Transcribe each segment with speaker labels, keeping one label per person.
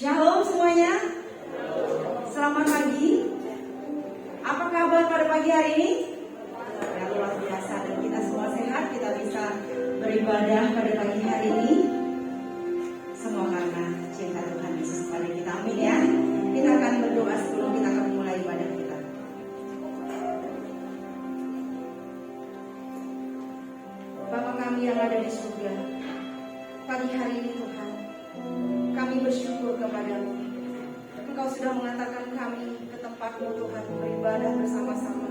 Speaker 1: Shalom semuanya. Selamat pagi. Apa kabar pada pagi hari ini? Ya, luar biasa, dan kita semua sehat, kita bisa beribadah pada pagi hari ini. Semua karena cinta Tuhan Yesus kepada kita. Amin ya. Kita akan berdoa sebelum kita akan mulai ibadah kita. Bapa kami yang ada di surga, pagi hari ini Tuhan, kami bersyukur kepadamu. Engkau sudah mengantarkan kami ke tempat-Mu Tuhan, beribadah bersama-sama.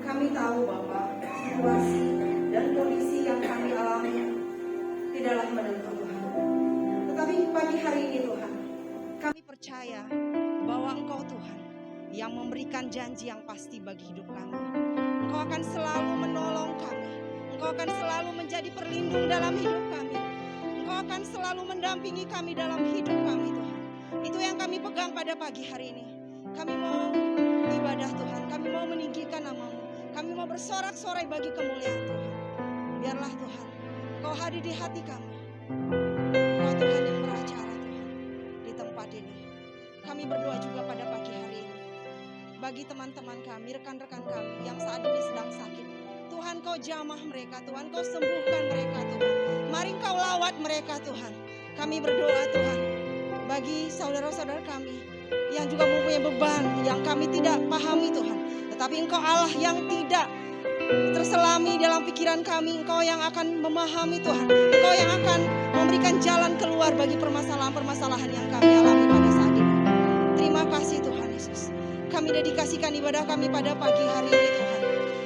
Speaker 1: Kami tahu Bapa, situasi dan kondisi yang kami alami tidaklah menentu Tuhan. Tetapi pagi hari ini Tuhan, kami percaya bahwa Engkau Tuhan yang memberikan janji yang pasti bagi hidup kami. Engkau akan selalu menolong kami. Engkau akan selalu menjadi perlindung dalam hidup kami. Engkau akan selalu mendampingi kami dalam hidup kami Tuhan. Itu yang kami pegang pada pagi hari ini. Kami mau ibadah Tuhan, kami mau meninggikan nama-Mu. Kami mau bersorak-sorai bagi kemuliaan Tuhan. Biarlah Tuhan, Engkau hadir di hati kami. Engkau Tuhan yang beracara Tuhan di tempat ini. Kami berdoa juga pada pagi hari ini. Bagi teman-teman kami, rekan-rekan kami yang saat ini sedang sakit. Tuhan Kau jamah mereka, Tuhan Kau sembuhkan mereka Tuhan. Mari Kau lawat mereka Tuhan. Kami berdoa Tuhan bagi saudara-saudara kami yang juga mempunyai beban yang kami tidak pahami Tuhan. Tetapi Engkau Allah yang tidak terselami dalam pikiran kami. Engkau yang akan memahami Tuhan. Engkau yang akan memberikan jalan keluar bagi permasalahan-permasalahan yang kami alami pada saat ini. Terima kasih Tuhan Yesus. Kami dedikasikan ibadah kami pada pagi hari ini Tuhan.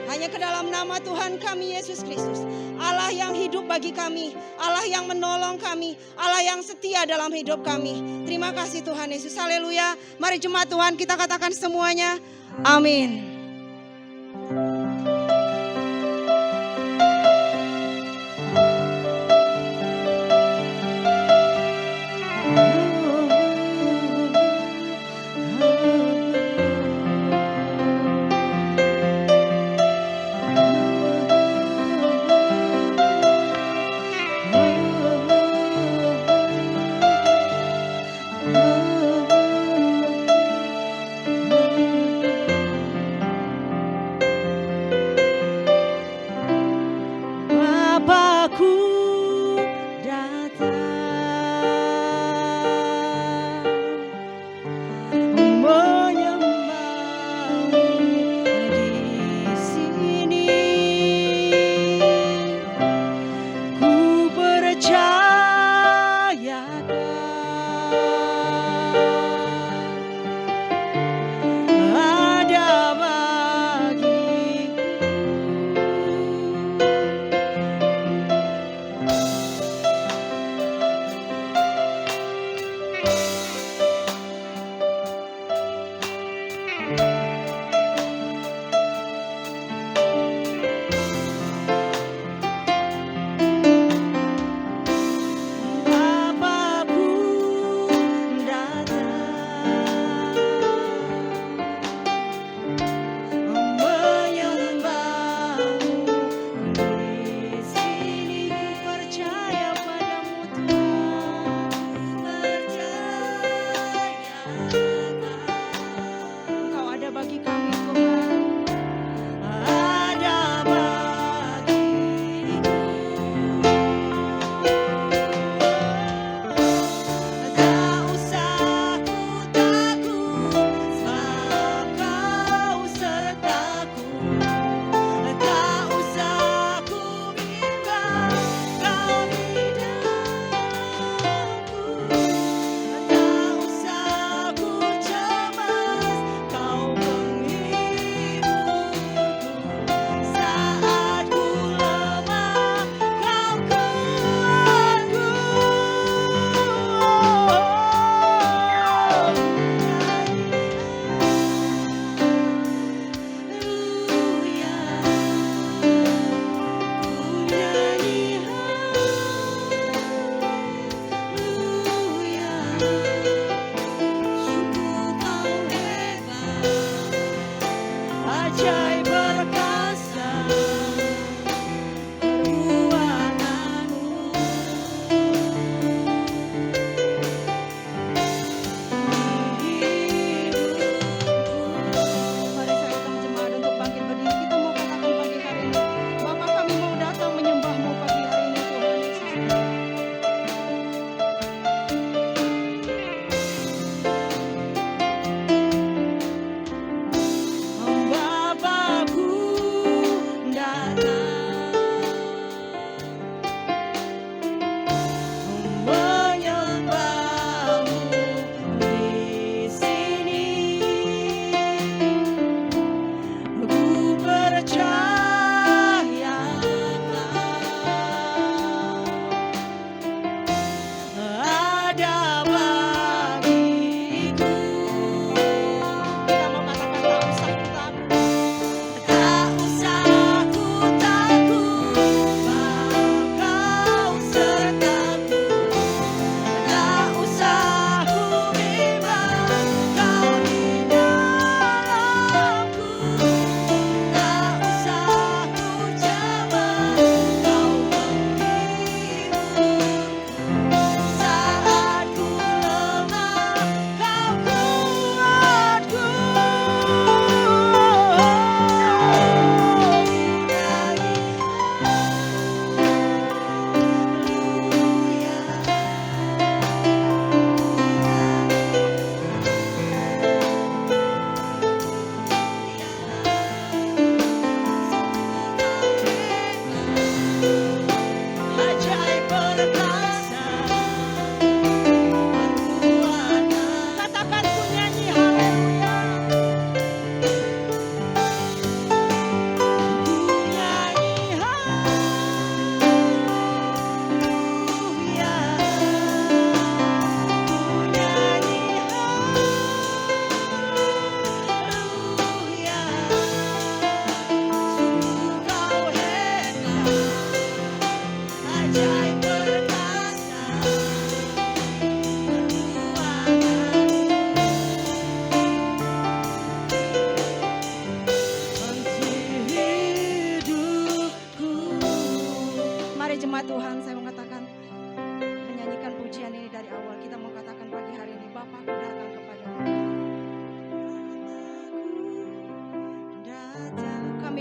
Speaker 1: Hanya ke dalam nama Tuhan kami Yesus Kristus. Allah yang hidup bagi kami. Allah yang menolong kami. Allah yang setia dalam hidup kami. Terima kasih Tuhan Yesus. Haleluya. Mari jemaat Tuhan kita katakan semuanya. Amin.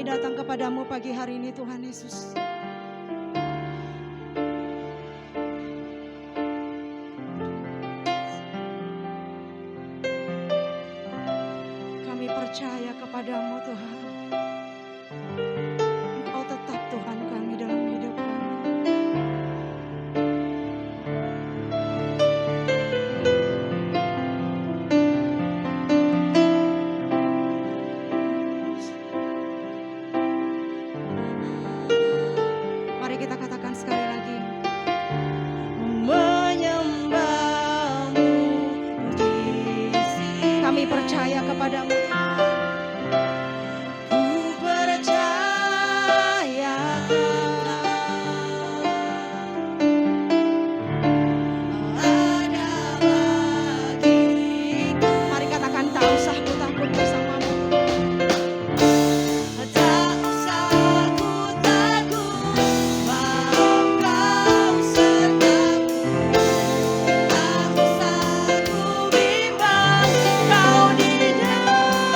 Speaker 1: datang kepadamu pagi hari ini Tuhan Yesus. Kami percaya kepadamu Tuhan. Engkau tetap Tuhan kami dalam hidup kami. Mari kita katakan sekali lagi. Menyembahmu, kami percaya kepadamu Tuhan. Ku percaya ada bagiku. Mari katakan tak usah ku takut bersamamu. Tak usah ku takut, sebab kau sertaku. Tak usah ku bimbang, kau di dalamku.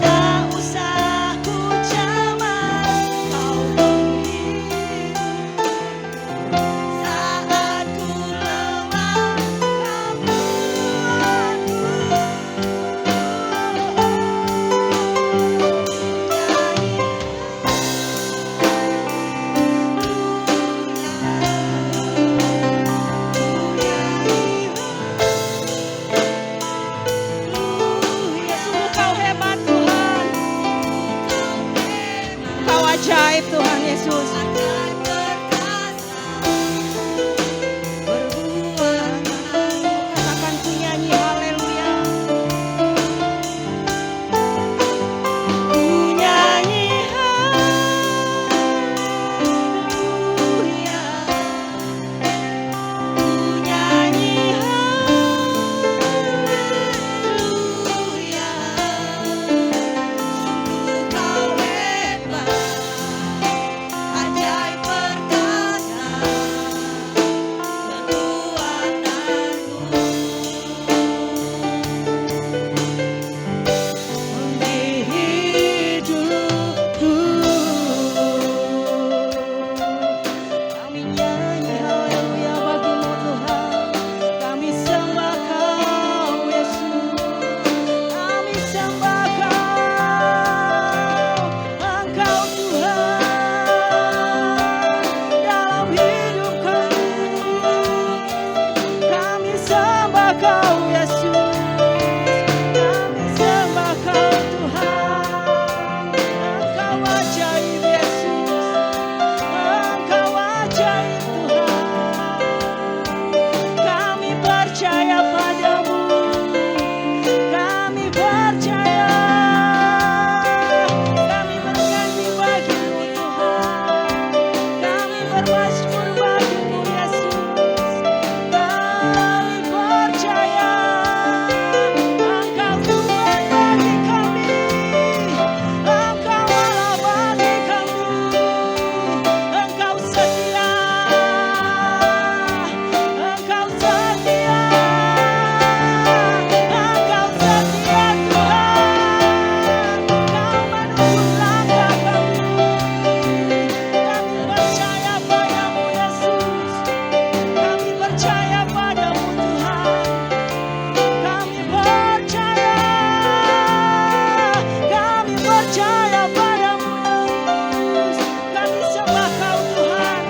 Speaker 1: Tak usah ku cemas, kau menghibur. Saat ku lemah, sungguh kau hebat Tuhan. Kau ajaib Tuhan Yesus. Katakan ku nyanyi haleluya. Ku nyanyi haleluya. Ku nyanyi haleluya. Sungguh kau hebat, ajaib perkasa kekuatanmu. Di hidupku kami nyanyi haleluya bagimu Tuhan. Kami sembah kau Yesus. Kami sembah kau, Engkau Tuhan dalam hidup kami. Kami sembah kau Yesus. Kami sembah kau Tuhan. Engkau ajaib Yesus. Engkau ajaib Tuhan. Kami percaya padamu. Kami percaya. Kami bernyanyi bagimu Tuhan. Kami bermazmur bagimu Yesus. Kami percaya Engkau Tuhan bagi kami. Engkau Allah bagi kami. Engkau setia. Engkau setia. Engkau setia Tuhan. Engkau menunggu langkah kami. Kami percaya padamu Yesus. Kami percaya padamu Tuhan. Kami percaya. Kami percaya padamu Yesus. Kami sembah kau Tuhan.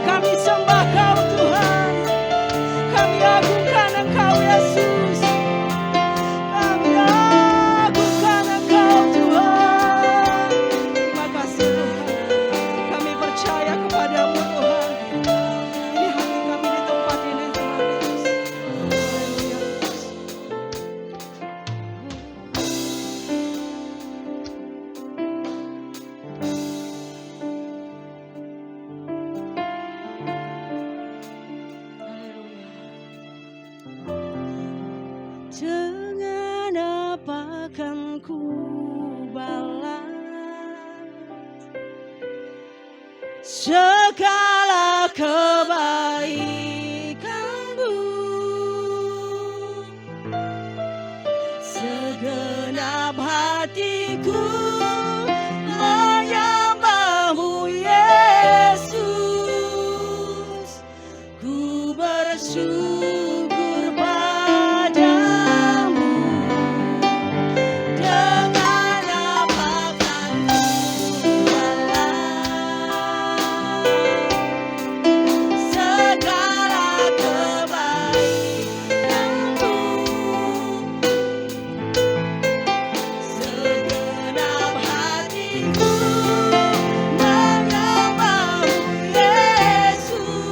Speaker 1: Kami sembah kau Tuhan. Kami agungkan Engkau Yesus. Kami agungkan Engkau Tuhan. Terima kasih Tuhan. Kami percaya kepadamu Tuhan. Ini hati kami di tempat ini Tuhan Yesus. Haleluya Yesus. Haleluya. Dengan apa akan ku balas segala kebaikanmu, segenap
Speaker 2: hatiku menyembahmu Yesus. Ku bersyukur padamu, dengan apa kan ku balas segala kebaikanmu. Segenap hatiku menyembahmu Yesus.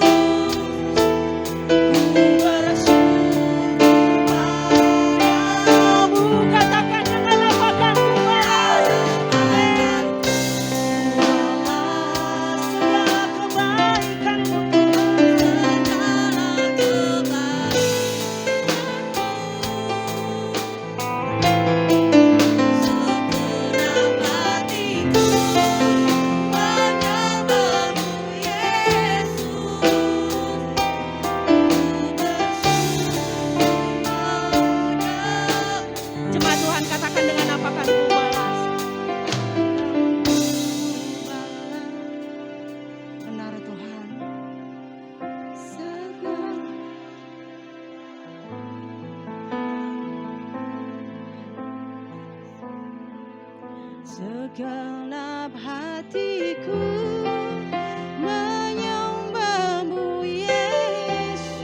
Speaker 2: Ku bersyukur padamu. Katakan dengan apakan ku balas segala kebaikanmu. Segenap hatiku menyembahmu Yesus. Jemaat Tuhan, katakan dengan apa kan ku balas. Benar Tuhan. Segenap hatiku menyembahmu Yesus.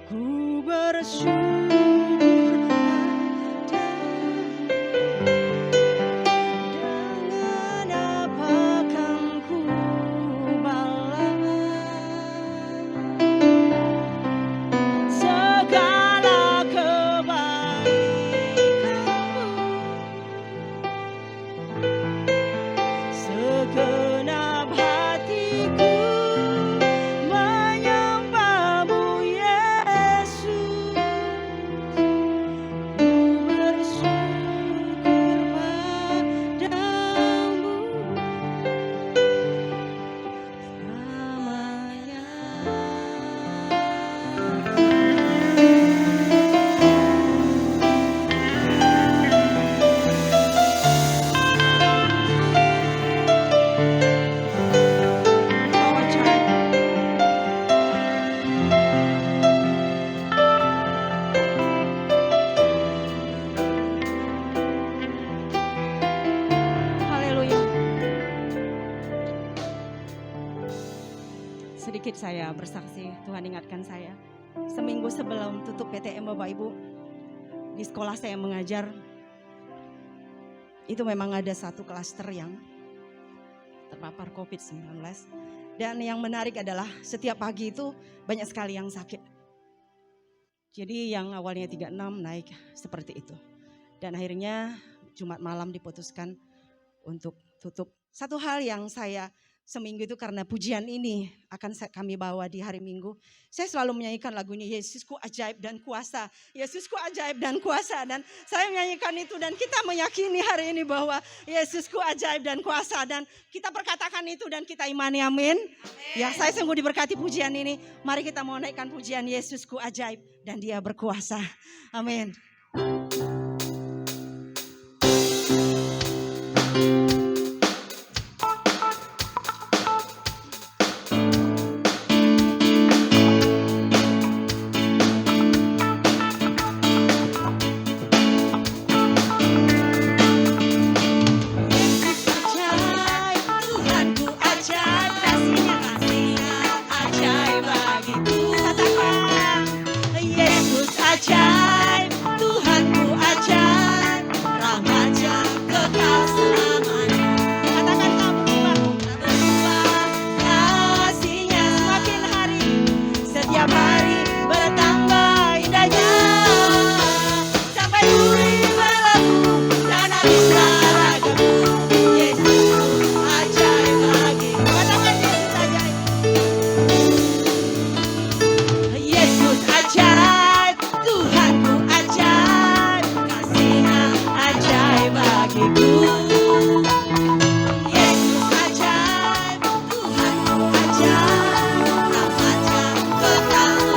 Speaker 2: Ku bersyukur padamu, dengan apa kan ku balas segala kebaikanmu. Segenap hatiku menyembahmu Yesus. Ku bersyukur padamu selamanya. Bawa cahaya. Haleluya. Sedikit saya bersaksi, Tuhan ingatkan saya. Seminggu sebelum tutup PTM Bapak Ibu, di sekolah saya mengajar, itu memang ada satu klaster yang terpapar COVID-19. Dan yang menarik adalah setiap pagi itu banyak sekali yang sakit. Jadi yang awalnya 36 naik seperti itu. Dan akhirnya Jumat malam diputuskan untuk tutup. Satu hal yang saya seminggu itu karena pujian ini akan kami bawa di hari Minggu. Saya selalu menyanyikan lagunya Yesusku ajaib dan kuasa. Yesusku ajaib dan kuasa. Dan saya menyanyikan itu dan kita meyakini hari ini bahwa Yesusku ajaib dan kuasa. Dan kita perkatakan itu dan kita imani, amin. Ya, saya sungguh diberkati pujian ini. Mari kita mau naikkan pujian Yesusku ajaib dan dia berkuasa. Amin. Yesus ajaib, Tuhanku ajaib, rahmat-Nya kekal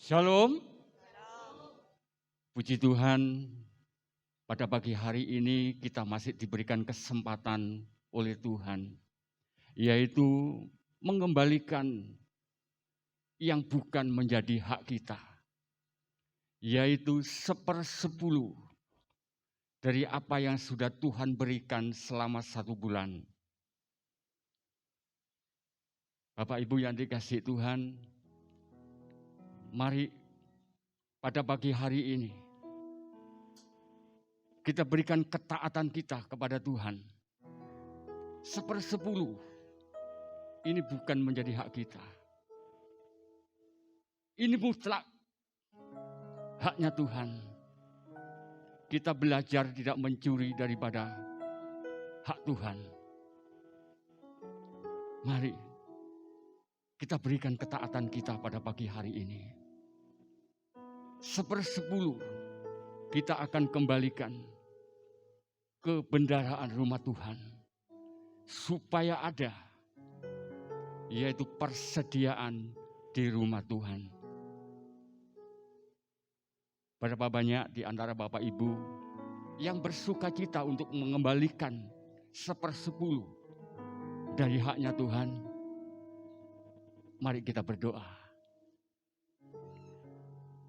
Speaker 3: Shalom. Puji Tuhan, pada pagi hari ini kita masih diberikan kesempatan oleh Tuhan, yaitu mengembalikan yang bukan menjadi hak kita, yaitu 1/10 dari apa yang sudah Tuhan berikan selama 1 bulan. Bapak Ibu yang dikasihi Tuhan, mari pada pagi hari ini kita berikan ketaatan kita kepada Tuhan. 1/10 ini bukan menjadi hak kita. Ini mutlak haknya Tuhan. Kita belajar tidak mencuri daripada hak Tuhan. Mari kita berikan ketaatan kita pada pagi hari ini. 1/10 kita akan kembalikan ke bendaraan rumah Tuhan, supaya ada, yaitu persediaan di rumah Tuhan. Berapa banyak di antara Bapak Ibu yang bersuka cita untuk mengembalikan 1/10 dari haknya Tuhan? Mari kita berdoa.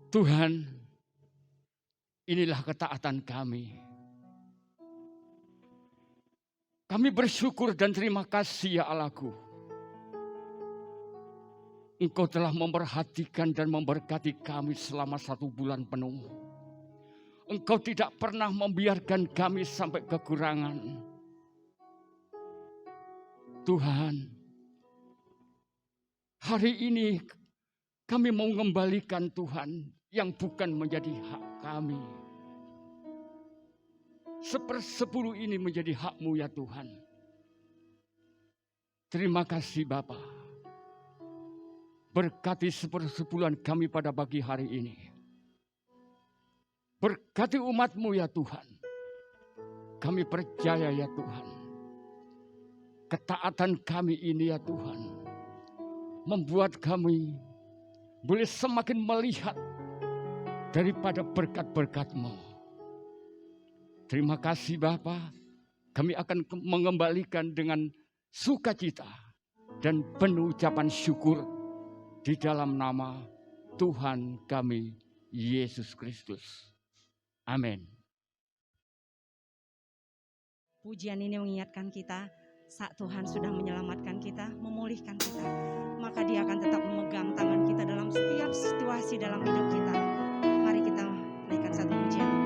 Speaker 3: Tuhan, inilah ketaatan kami. Kami bersyukur dan terima kasih ya Allahku. Engkau telah memperhatikan dan memberkati kami selama 1 bulan penuh. Engkau tidak pernah membiarkan kami sampai kekurangan. Tuhan, hari ini kami mau mengembalikan Tuhan yang bukan menjadi hak kami. 1/10 ini menjadi hak-Mu ya Tuhan. Terima kasih Bapa. Berkati 1/10 kami pada pagi hari ini. Berkati umat-Mu ya Tuhan. Kami percaya ya Tuhan. Ketaatan kami ini ya Tuhan, membuat kami boleh semakin melihat daripada berkat-berkat-Mu. Terima kasih Bapa, kami akan mengembalikan dengan sukacita dan penuh ucapan syukur di dalam nama Tuhan kami, Yesus Kristus. Amin.
Speaker 2: Pujian ini mengingatkan kita, saat Tuhan sudah menyelamatkan kita, memulihkan kita, maka Dia akan tetap memegang tangan kita dalam setiap situasi dalam hidup kita. Mari kita naikkan satu pujian ini.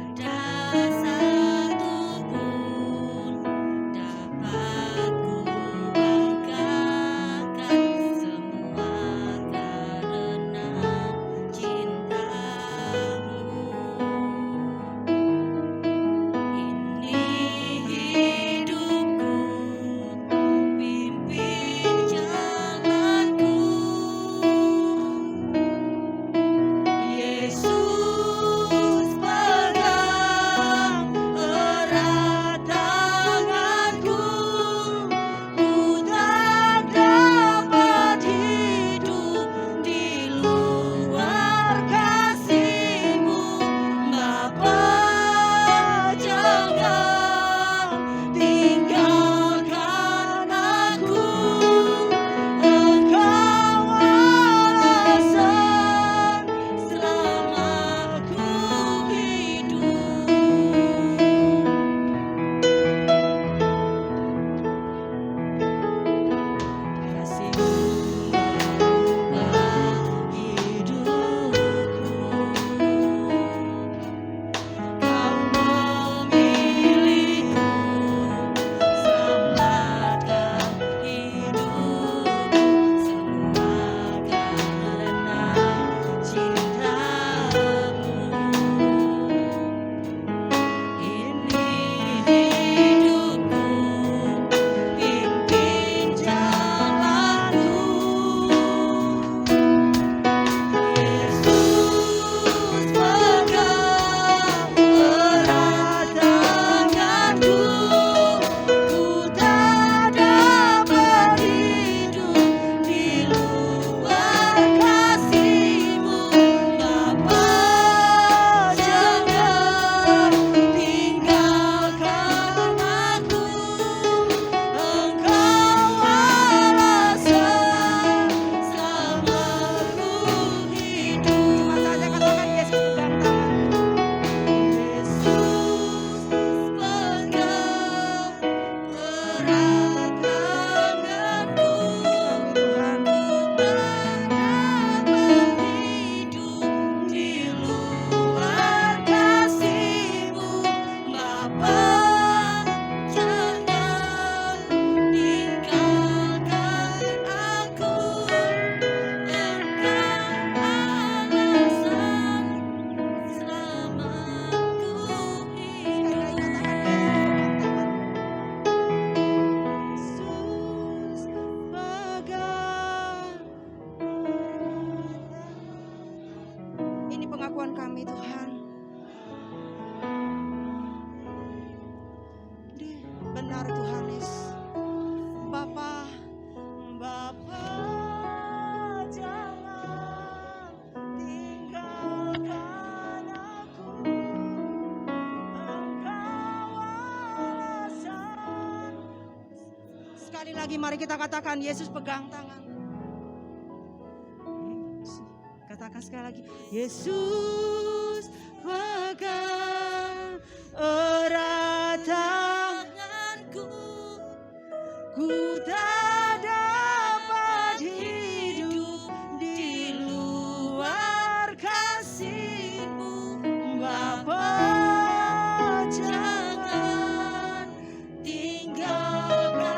Speaker 4: Tiada satu pun
Speaker 2: Sekali lagi mari kita katakan, Yesus pegang tangan. Katakan sekali lagi, Yesus pegang erat tanganku. Ku tak dapat hidup di luar kasih-Mu, Bapa. Jangan tinggalkan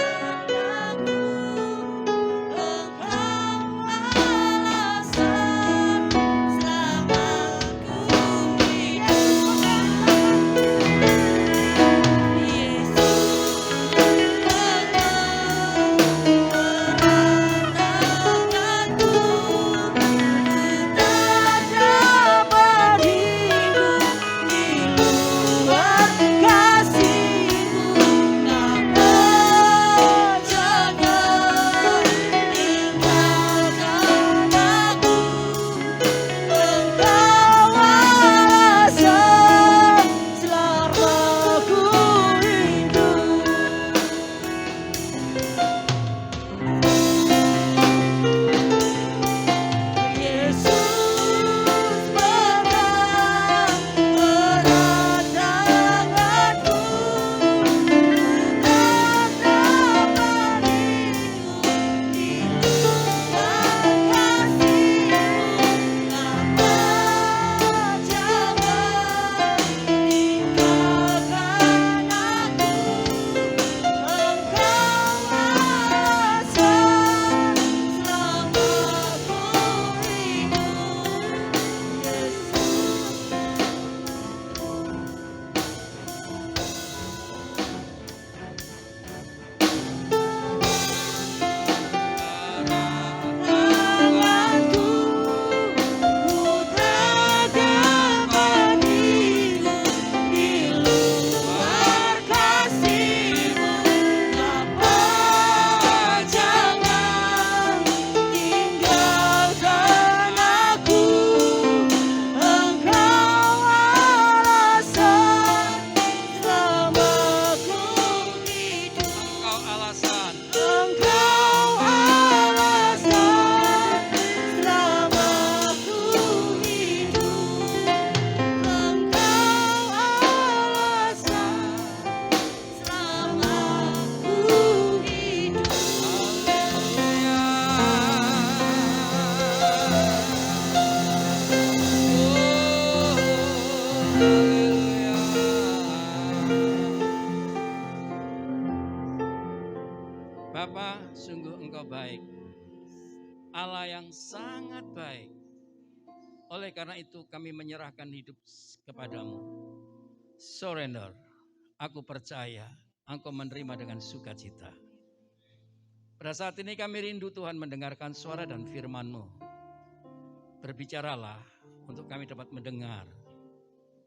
Speaker 2: aku, Engkau alasan selamatku.
Speaker 4: Bapa, sungguh Engkau baik. Allah yang sangat baik. Oleh karena itu kami menyerahkan hidup kepadamu. Surrender. Aku percaya Engkau menerima dengan sukacita. Pada saat ini kami rindu Tuhan mendengarkan suara dan firman-Mu. Berbicaralah untuk kami dapat mendengar.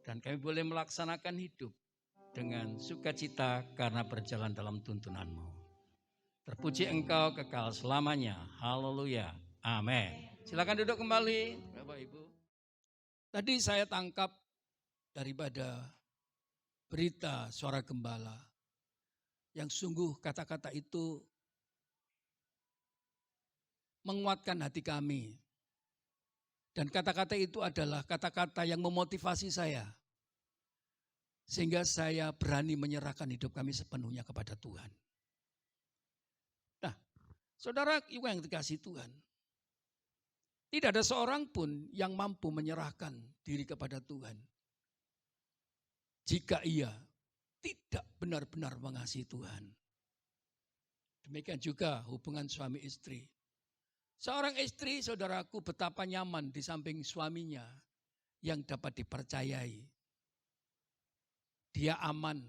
Speaker 4: Dan kami boleh melaksanakan hidup dengan sukacita karena berjalan dalam tuntunan-Mu. Terpuji Engkau kekal selamanya. Haleluya. Amin. Silakan duduk kembali, Bapak Ibu.
Speaker 5: Tadi saya tangkap daripada berita suara gembala yang sungguh kata-kata itu menguatkan hati kami. Dan kata-kata itu adalah kata-kata yang memotivasi saya. Sehingga saya berani menyerahkan hidup kami sepenuhnya kepada Tuhan. Nah, saudara yang dikasihi Tuhan, tidak ada seorang pun yang mampu menyerahkan diri kepada Tuhan jika ia tidak benar-benar mengasihi Tuhan. Demikian juga hubungan suami istri. Seorang istri, saudaraku, betapa nyaman di samping suaminya yang dapat dipercayai. Dia aman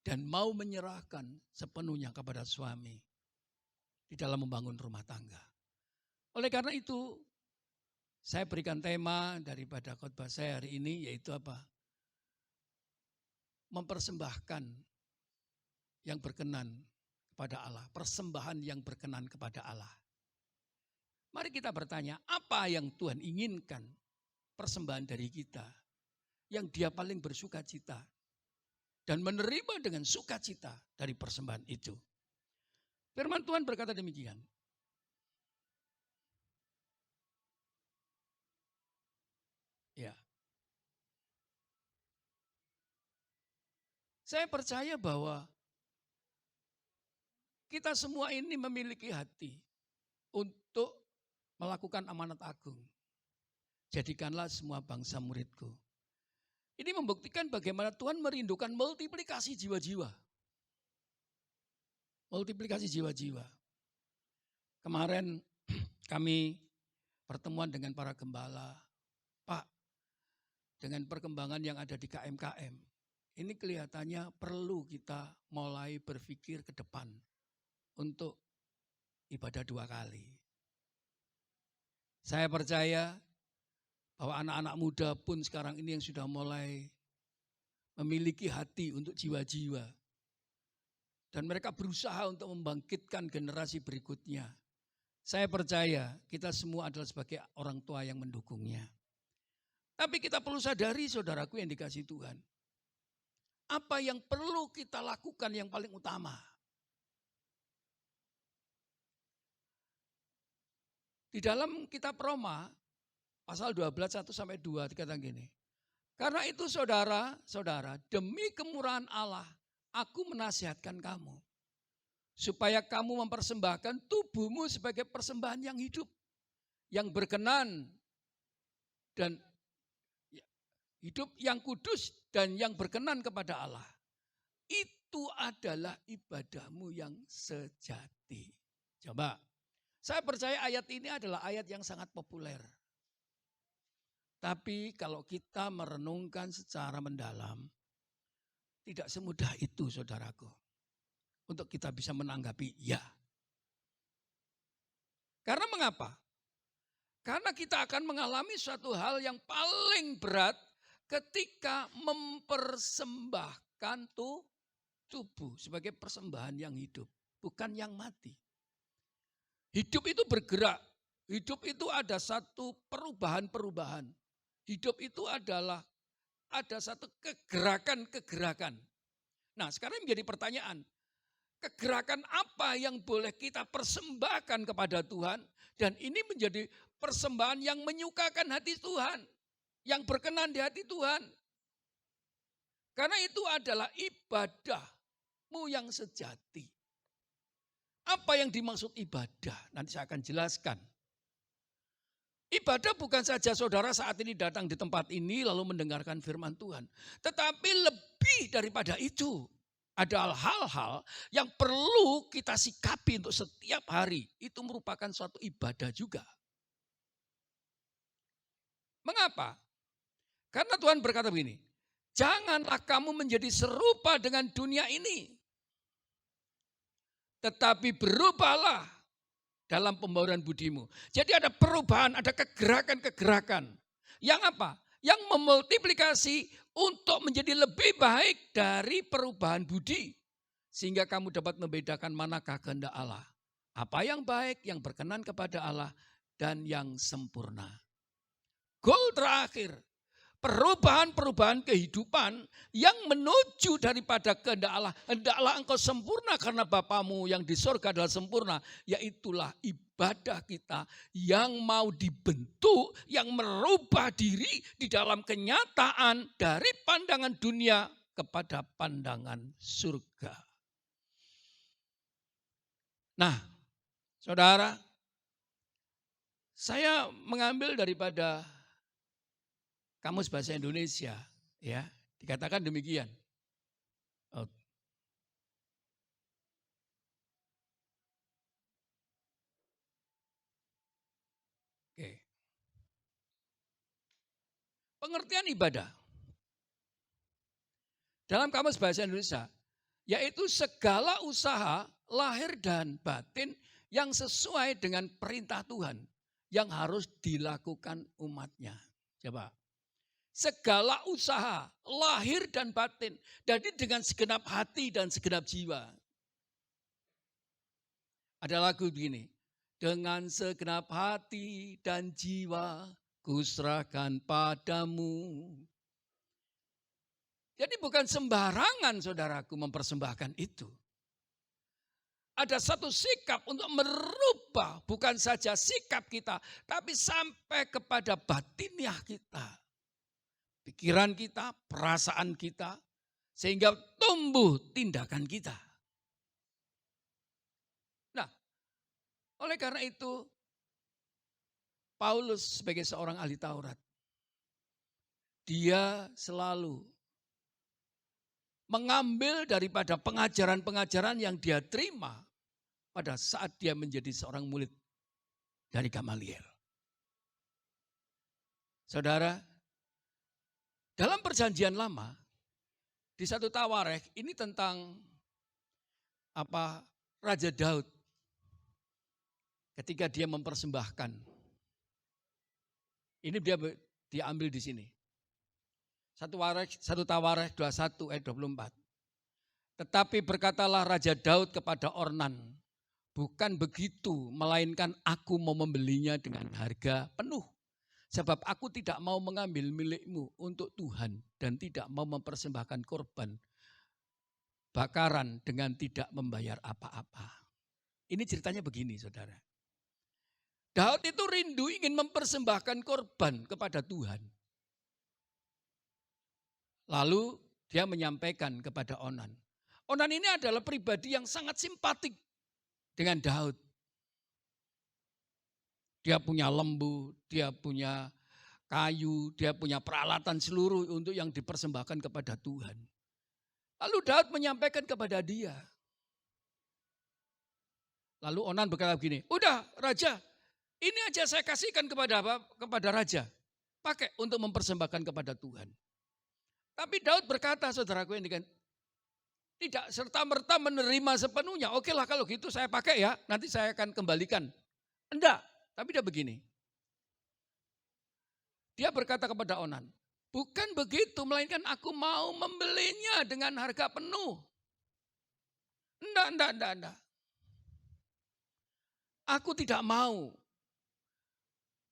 Speaker 5: dan mau menyerahkan sepenuhnya kepada suami di dalam membangun rumah tangga. Oleh karena itu, saya berikan tema daripada khotbah saya hari ini, yaitu apa? Mempersembahkan yang berkenan kepada Allah. Persembahan yang berkenan kepada Allah. Mari kita bertanya, apa yang Tuhan inginkan persembahan dari kita? Yang Dia paling bersukacita. Dan menerima dengan sukacita dari persembahan itu. Firman Tuhan berkata demikian. Ya. Saya percaya bahwa kita semua ini memiliki hati untuk melakukan amanat agung. Jadikanlah semua bangsa muridku. Ini membuktikan bagaimana Tuhan merindukan multiplikasi jiwa-jiwa. Multiplikasi jiwa-jiwa. Kemarin kami pertemuan dengan para gembala. Pak, dengan perkembangan yang ada di KMKM, ini kelihatannya perlu kita mulai berpikir ke depan untuk ibadah 2 kali. Saya percaya bahwa anak-anak muda pun sekarang ini yang sudah mulai memiliki hati untuk jiwa-jiwa. Dan mereka berusaha untuk membangkitkan generasi berikutnya. Saya percaya kita semua adalah sebagai orang tua yang mendukungnya. Tapi kita perlu sadari saudaraku yang dikasihi Tuhan. Apa yang perlu kita lakukan yang paling utama? Di dalam kitab Roma, pasal 12, 1-2 dikatakan gini. Karena itu saudara-saudara, demi kemurahan Allah, aku menasihatkan kamu. Supaya kamu mempersembahkan tubuhmu sebagai persembahan yang hidup. Yang berkenan dan hidup yang kudus dan yang berkenan kepada Allah. Itu adalah ibadahmu yang sejati. Coba, saya percaya ayat ini adalah ayat yang sangat populer. Tapi kalau kita merenungkan secara mendalam, tidak semudah itu saudaraku. Untuk kita bisa menanggapi ya. Karena mengapa? Karena kita akan mengalami suatu hal yang paling berat ketika mempersembahkan tubuh sebagai persembahan yang hidup. Bukan yang mati. Hidup itu bergerak. Hidup itu ada satu perubahan-perubahan. Hidup itu adalah ada satu kegerakan-kegerakan. Nah sekarang menjadi pertanyaan. Kegerakan apa yang boleh kita persembahkan kepada Tuhan. Dan ini menjadi persembahan yang menyukakan hati Tuhan. Yang berkenan di hati Tuhan. Karena itu adalah ibadahmu yang sejati. Apa yang dimaksud ibadah? Nanti saya akan jelaskan. Ibadah bukan saja saudara saat ini datang di tempat ini lalu mendengarkan firman Tuhan. Tetapi lebih daripada itu. Ada hal-hal yang perlu kita sikapi untuk setiap hari. Itu merupakan suatu ibadah juga. Mengapa? Karena Tuhan berkata begini. Janganlah kamu menjadi serupa dengan dunia ini. Tetapi berubahlah dalam pembauran budimu. Jadi ada perubahan, ada kegerakan-kegerakan. Yang apa? Yang memultiplikasi untuk menjadi lebih baik dari perubahan budi. Sehingga kamu dapat membedakan manakah kehendak Allah. Apa yang baik, yang berkenan kepada Allah, dan yang sempurna. Goal terakhir. Perubahan-perubahan kehidupan yang menuju daripada kehendak Allah. Hendaklah engkau sempurna karena Bapamu yang di surga adalah sempurna. Yaitulah ibadah kita yang mau dibentuk, yang merubah diri di dalam kenyataan dari pandangan dunia kepada pandangan surga. Nah, saudara, saya mengambil daripada Kamus Bahasa Indonesia, ya, dikatakan demikian. Oke. Pengertian ibadah. Dalam Kamus Bahasa Indonesia, yaitu segala usaha lahir dan batin yang sesuai dengan perintah Tuhan yang harus dilakukan umatnya. Coba. Segala usaha lahir dan batin. Jadi dengan segenap hati dan segenap jiwa. Ada lagu begini. Dengan segenap hati dan jiwa kuserahkan padamu. Jadi bukan sembarangan saudaraku mempersembahkan itu. ada satu sikap untuk merubah bukan saja sikap kita, tapi sampai kepada batiniah kita. Pikiran kita, perasaan kita, sehingga tumbuh tindakan kita. Nah, oleh karena itu, Paulus sebagai seorang ahli Taurat, dia selalu mengambil daripada pengajaran-pengajaran yang dia terima pada saat dia menjadi seorang murid dari Gamaliel. Saudara, dalam perjanjian lama, di satu Tawarikh ini tentang Raja Daud ketika dia mempersembahkan. Ini dia diambil di sini. Satu Tawarikh 21 ayat 24. Tetapi berkatalah Raja Daud kepada Ornan, bukan begitu, melainkan aku mau membelinya dengan harga penuh. Sebab aku tidak mau mengambil milikmu untuk Tuhan dan tidak mau mempersembahkan korban bakaran dengan tidak membayar apa-apa. Ini ceritanya begini, saudara. Daud itu rindu ingin mempersembahkan korban kepada Tuhan. Lalu dia menyampaikan kepada Onan. Onan ini adalah pribadi yang sangat simpatik dengan Daud. Dia punya lembu, dia punya kayu, dia punya peralatan seluruh untuk yang dipersembahkan kepada Tuhan. Lalu Daud menyampaikan kepada dia. Lalu Onan berkata begini, udah Raja, ini aja saya kasihkan kepada Raja. Pakai untuk mempersembahkan kepada Tuhan. Tapi Daud berkata, saudaraku ini kan, tidak serta-merta menerima sepenuhnya. Oke lah kalau gitu saya pakai ya, nanti saya akan kembalikan. Enggak, tapi dia begini. Dia berkata kepada Onan, bukan begitu, melainkan aku mau membelinya dengan harga penuh. Enggak. Aku tidak mau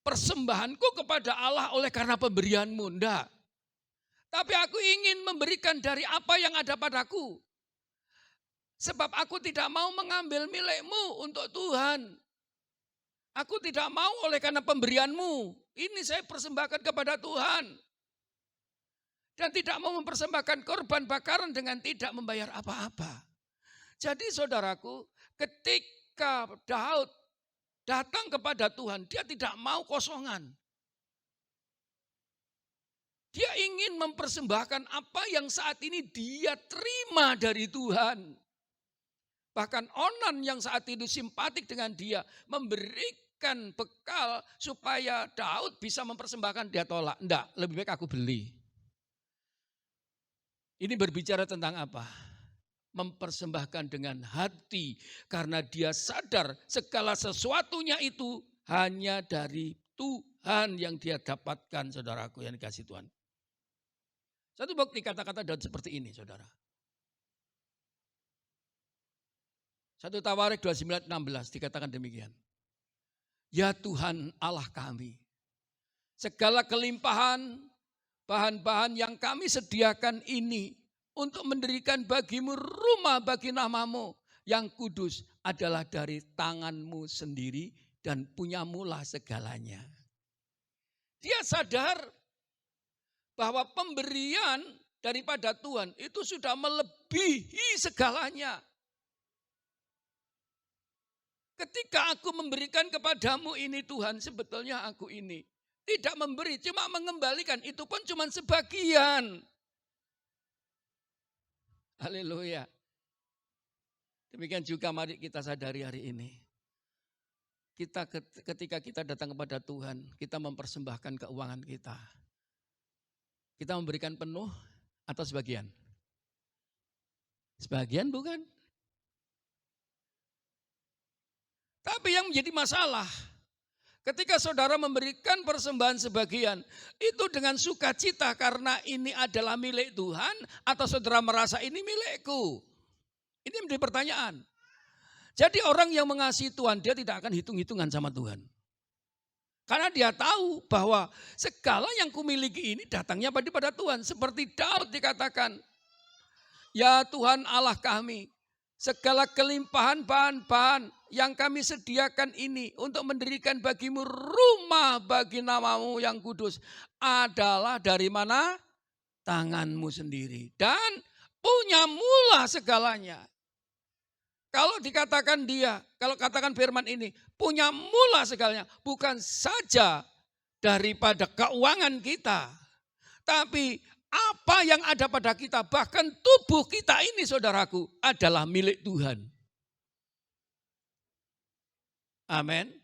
Speaker 5: persembahanku kepada Allah oleh karena pemberianmu, enggak. Tapi aku ingin memberikan dari apa yang ada padaku. Sebab aku tidak mau mengambil milikmu untuk Tuhan. Aku tidak mau oleh karena pemberianmu. Ini saya persembahkan kepada Tuhan. Dan tidak mau mempersembahkan korban bakaran dengan tidak membayar apa-apa. Jadi saudaraku, ketika Daud datang kepada Tuhan, dia tidak mau kosongan. Dia ingin mempersembahkan apa yang saat ini dia terima dari Tuhan. Bahkan Onan yang saat itu simpatik dengan dia memberikan bekal supaya Daud bisa mempersembahkan, dia tolak. Enggak, lebih baik aku beli. Ini berbicara tentang apa? Mempersembahkan dengan hati karena dia sadar segala sesuatunya itu hanya dari Tuhan yang dia dapatkan, saudaraku yang dikasih Tuhan. Satu bukti kata-kata Daud seperti ini, saudara. 1 Tawarikh 29:16 dikatakan demikian. Ya Tuhan Allah kami, segala kelimpahan bahan-bahan yang kami sediakan ini untuk mendirikan bagimu rumah bagi namamu yang kudus adalah dari tanganmu sendiri dan punyamulah segalanya. Dia sadar bahwa pemberian daripada Tuhan itu sudah melebihi segalanya. Ketika aku memberikan kepadamu ini Tuhan, sebetulnya aku ini tidak memberi, cuma mengembalikan, itu pun cuma sebagian. Haleluya. Demikian juga mari kita sadari hari ini. Ketika kita datang kepada Tuhan, kita mempersembahkan keuangan kita. Kita memberikan penuh atau sebagian? Sebagian bukan? Tapi yang menjadi masalah, ketika saudara memberikan persembahan sebagian, itu dengan sukacita karena ini adalah milik Tuhan, atau saudara merasa ini milikku? Ini menjadi pertanyaan. Jadi orang yang mengasihi Tuhan, dia tidak akan hitung-hitungan sama Tuhan. Karena dia tahu bahwa segala yang kumiliki ini datangnya pada Tuhan. Seperti Daud dikatakan, ya Tuhan Allah kami, segala kelimpahan bahan-bahan yang kami sediakan ini untuk mendirikan bagimu rumah bagi namamu yang kudus adalah dari mana? Tanganmu sendiri. Dan punya mula segalanya. Kalau dikatakan kalau katakan firman ini, punya mula segalanya. Bukan saja daripada keuangan kita. Tapi apa yang ada pada kita, bahkan tubuh kita ini saudaraku adalah milik Tuhan. Amin.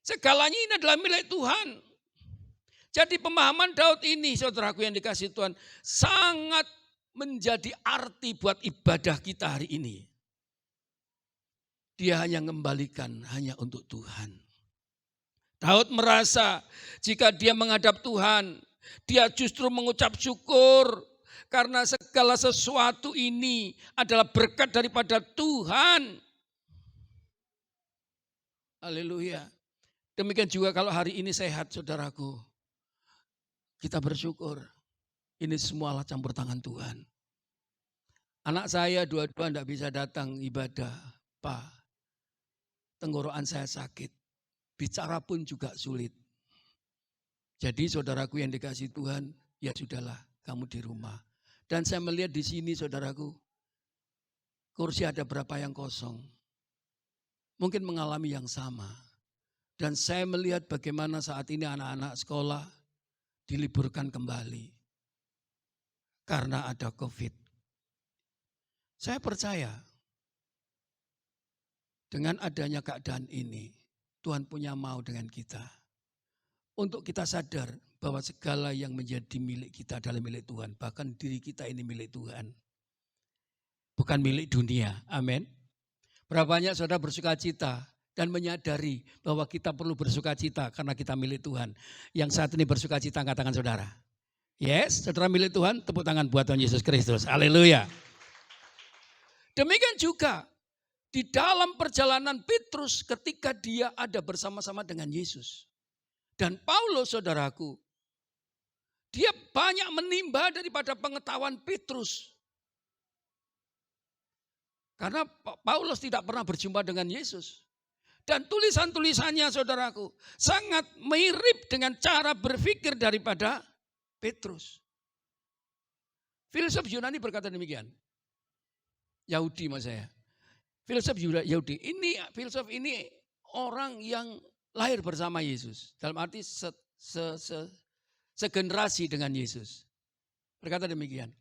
Speaker 5: Segalanya ini adalah milik Tuhan. Jadi pemahaman Daud ini saudaraku yang dikasihi Tuhan sangat menjadi arti buat ibadah kita hari ini. Dia hanya mengembalikan hanya untuk Tuhan. Daud merasa jika dia menghadap Tuhan, dia justru mengucap syukur karena segala sesuatu ini adalah berkat daripada Tuhan. Haleluya. Demikian juga kalau hari ini sehat saudaraku. Kita bersyukur. Ini semualah campur tangan Tuhan. Anak saya dua-dua tidak bisa datang ibadah. Pak, tenggorokan saya sakit. Bicara pun juga sulit. Jadi saudaraku yang dikasihi Tuhan, ya sudahlah kamu di rumah. Dan saya melihat di sini saudaraku, kursi ada berapa yang kosong. Mungkin mengalami yang sama. Dan saya melihat bagaimana saat ini anak-anak sekolah diliburkan kembali. Karena ada COVID. Saya percaya dengan adanya keadaan ini, Tuhan punya mau dengan kita. Untuk kita sadar bahwa segala yang menjadi milik kita adalah milik Tuhan. Bahkan diri kita ini milik Tuhan. Bukan milik dunia. Amin. Berapa banyak saudara bersuka cita dan menyadari bahwa kita perlu bersuka cita karena kita milik Tuhan. Yang saat ini bersuka cita angkat tangan saudara. Yes, saudara milik Tuhan, tepuk tangan buat Tuhan Yesus Kristus. Haleluya. Demikian juga di dalam perjalanan Petrus ketika dia ada bersama-sama dengan Yesus. Dan Paulus saudaraku, dia banyak menimba daripada pengetahuan Petrus. Karena Paulus tidak pernah berjumpa dengan Yesus. Dan tulisan-tulisannya saudaraku sangat mirip dengan cara berpikir daripada Petrus. Filsuf Yunani berkata demikian. Yahudi maksud saya. Filsuf Yahudi. Filsuf ini orang yang lahir bersama Yesus. Dalam arti segenerasi dengan Yesus. Berkata demikian.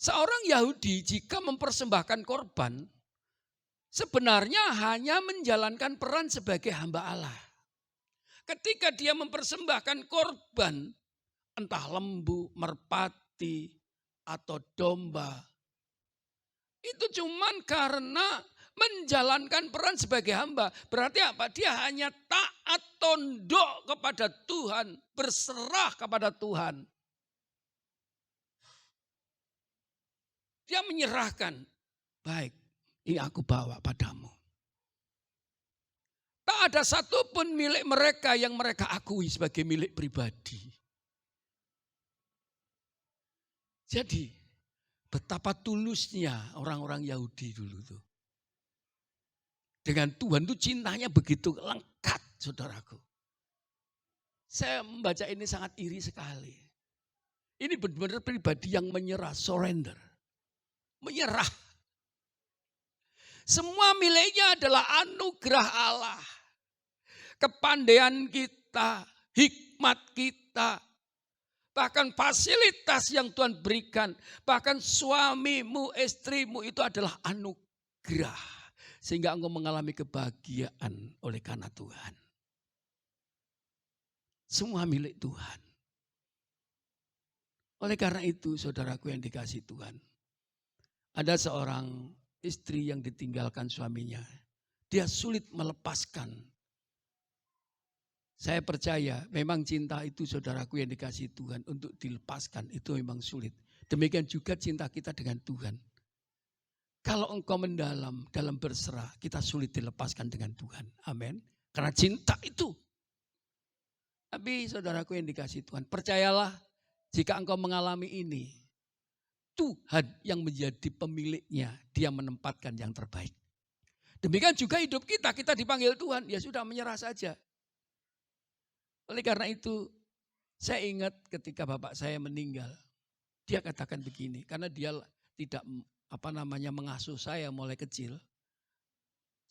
Speaker 5: Seorang Yahudi jika mempersembahkan korban, sebenarnya hanya menjalankan peran sebagai hamba Allah. Ketika dia mempersembahkan korban, entah lembu, merpati, atau domba, itu cuman karena menjalankan peran sebagai hamba. Berarti apa? Dia hanya taat tunduk kepada Tuhan, berserah kepada Tuhan. Dia menyerahkan, baik, ini aku bawa padamu. Tak ada satupun milik mereka yang mereka akui sebagai milik pribadi. Jadi, betapa tulusnya orang-orang Yahudi dulu tuh. Dengan Tuhan tuh cintanya begitu lengkap, saudaraku. Saya membaca ini sangat iri sekali. Ini benar-benar pribadi yang menyerah, surrender. Menyerah. Semua miliknya adalah anugerah Allah. Kepandaian kita, hikmat kita, bahkan fasilitas yang Tuhan berikan, bahkan suamimu, istrimu itu adalah anugerah. Sehingga engkau mengalami kebahagiaan oleh karena Tuhan. Semua milik Tuhan. Oleh karena itu saudaraku yang dikasihi Tuhan. Ada seorang istri yang ditinggalkan suaminya. Dia sulit melepaskan. Saya percaya memang cinta itu saudaraku yang dikasihi Tuhan untuk dilepaskan itu memang sulit. Demikian juga cinta kita dengan Tuhan. Kalau engkau mendalam, dalam berserah, kita sulit dilepaskan dengan Tuhan. Amin. Karena cinta itu. Tapi saudaraku yang dikasihi Tuhan, percayalah jika engkau mengalami ini, Tuhan yang menjadi pemiliknya, dia menempatkan yang terbaik. Demikian juga hidup kita, kita dipanggil Tuhan, ya sudah menyerah saja. Oleh karena itu, saya ingat ketika bapak saya meninggal, dia katakan begini, karena dia tidak mengasuh saya mulai kecil.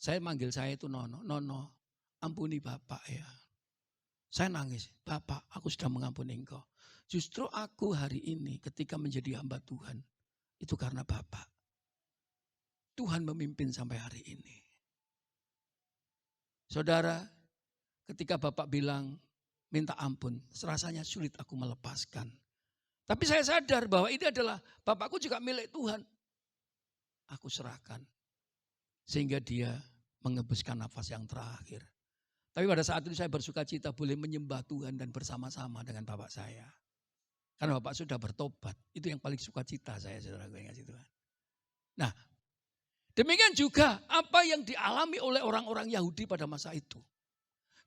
Speaker 5: Saya manggil saya itu Nono, Nono, ampuni bapak ya. Saya nangis, Bapak, aku sudah mengampuni engkau. Justru aku hari ini ketika menjadi hamba Tuhan, itu karena Bapak. Tuhan memimpin sampai hari ini. Saudara, ketika Bapak bilang minta ampun, rasanya sulit aku melepaskan. Tapi saya sadar bahwa ini adalah Bapakku juga milik Tuhan. Aku serahkan. Sehingga dia mengebuskan nafas yang terakhir. Tapi pada saat itu saya bersuka cita boleh menyembah Tuhan dan bersama-sama dengan Bapak saya. Karena Bapak sudah bertobat. Itu yang paling sukacita saya, saudara, gue kasih Tuhan. Nah, demikian juga apa yang dialami oleh orang-orang Yahudi pada masa itu.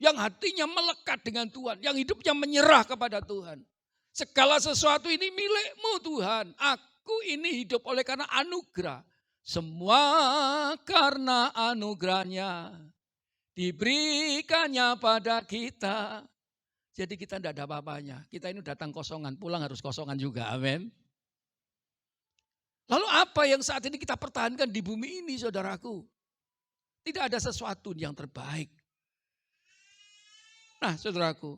Speaker 5: Yang hatinya melekat dengan Tuhan. Yang hidupnya menyerah kepada Tuhan. Segala sesuatu ini milikmu Tuhan. Aku ini hidup oleh karena anugerah. Semua karena anugerahnya diberikannya pada kita. Jadi kita tidak ada apa-apanya. Kita ini datang kosongan, pulang harus kosongan juga. Amin. Lalu apa yang saat ini kita pertahankan di bumi ini, saudaraku? Tidak ada sesuatu yang terbaik. Nah, saudaraku.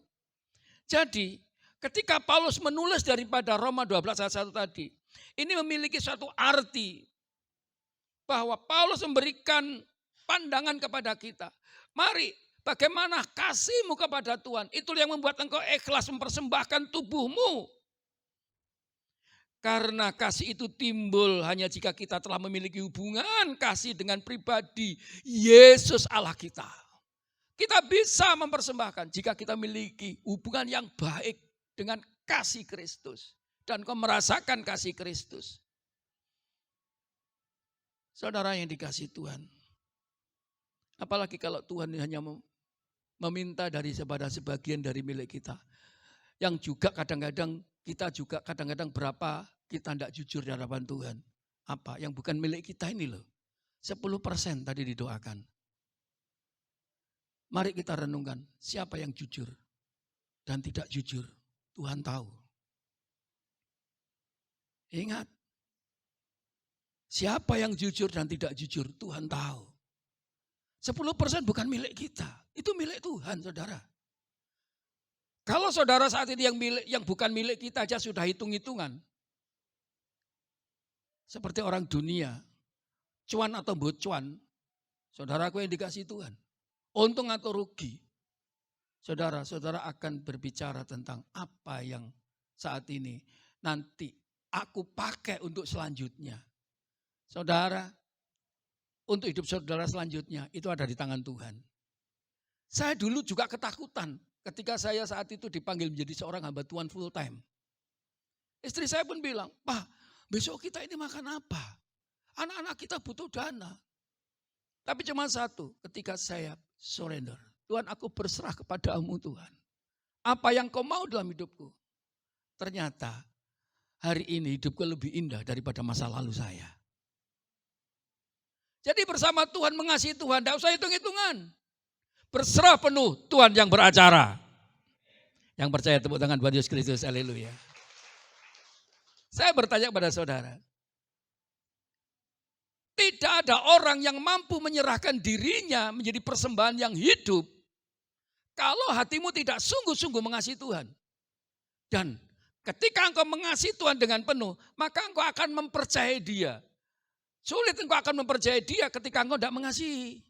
Speaker 5: Jadi ketika Paulus menulis daripada Roma 12 ayat 1 tadi. Ini memiliki suatu arti. Bahwa Paulus memberikan pandangan kepada kita. Mari, bagaimana kasihmu kepada Tuhan. Itulah yang membuat engkau ikhlas mempersembahkan tubuhmu. Karena kasih itu timbul hanya jika kita telah memiliki hubungan kasih dengan pribadi Yesus Allah kita. Kita bisa mempersembahkan jika kita memiliki hubungan yang baik dengan kasih Kristus. Dan kau merasakan kasih Kristus. Saudara yang dikasihi Tuhan. Apalagi kalau Tuhan hanya meminta daripada sebagian dari milik kita. Yang juga kadang-kadang kita juga kadang-kadang berapa kita tidak jujur di hadapan Tuhan. Apa? Yang bukan milik kita ini loh. 10% tadi didoakan. Mari kita renungkan siapa yang jujur dan tidak jujur. Tuhan tahu. Ingat. Siapa yang jujur dan tidak jujur, Tuhan tahu. 10% bukan milik kita, itu milik Tuhan, saudara. Kalau saudara saat ini yang bukan milik kita aja sudah hitung-hitungan. Seperti orang dunia, cuan atau bocuan, saudaraku yang dikasih Tuhan. Untung atau rugi, saudara akan berbicara tentang apa yang saat ini nanti aku pakai untuk selanjutnya. Saudara, untuk hidup saudara selanjutnya itu ada di tangan Tuhan. Saya dulu juga ketakutan ketika saya saat itu dipanggil menjadi seorang hamba Tuhan full time. Istri saya pun bilang, Pak, besok kita ini makan apa? Anak-anak kita butuh dana. Tapi cuma satu, ketika saya surrender. Tuhan, aku berserah kepadamu Tuhan. Apa yang kau mau dalam hidupku? Ternyata hari ini hidupku lebih indah daripada masa lalu saya. Jadi bersama Tuhan, mengasihi Tuhan, tidak usah hitung-hitungan. Berserah penuh, Tuhan yang beracara. Yang percaya tepuk tangan buat Yesus Kristus, haleluya. Saya bertanya kepada saudara. Tidak ada orang yang mampu menyerahkan dirinya menjadi persembahan yang hidup. Kalau hatimu tidak sungguh-sungguh mengasihi Tuhan. Dan ketika engkau mengasihi Tuhan dengan penuh, maka engkau akan mempercayai Dia. Sulit engkau akan mempercayai Dia ketika engkau tidak mengasihi.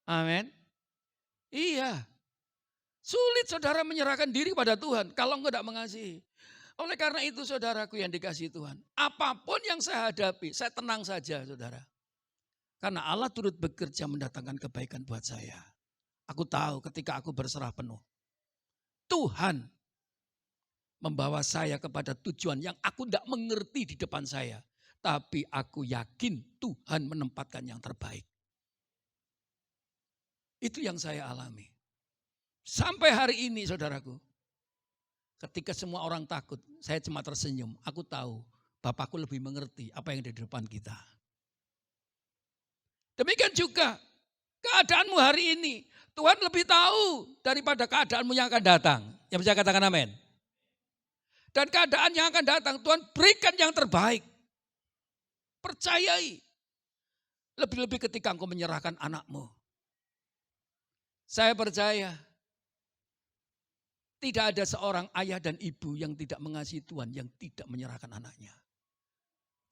Speaker 5: Amin. Iya. Sulit saudara menyerahkan diri pada Tuhan kalau engkau tidak mengasihi. Oleh karena itu saudaraku yang dikasihi Tuhan. Apapun yang saya hadapi, saya tenang saja saudara. Karena Allah turut bekerja mendatangkan kebaikan buat saya. Aku tahu ketika aku berserah penuh. Tuhan membawa saya kepada tujuan yang aku tidak mengerti di depan saya. Tapi aku yakin Tuhan menempatkan yang terbaik. Itu yang saya alami. Sampai hari ini saudaraku. Ketika semua orang takut, saya cuma tersenyum. Aku tahu Bapakku lebih mengerti apa yang ada di depan kita. Demikian juga keadaanmu hari ini. Tuhan lebih tahu daripada keadaanmu yang akan datang. Yang bisa katakan amin. Dan keadaan yang akan datang, Tuhan berikan yang terbaik. Percayai. Lebih-lebih ketika engkau menyerahkan anakmu. Saya percaya tidak ada seorang ayah dan ibu yang tidak mengasihi Tuhan, yang tidak menyerahkan anaknya.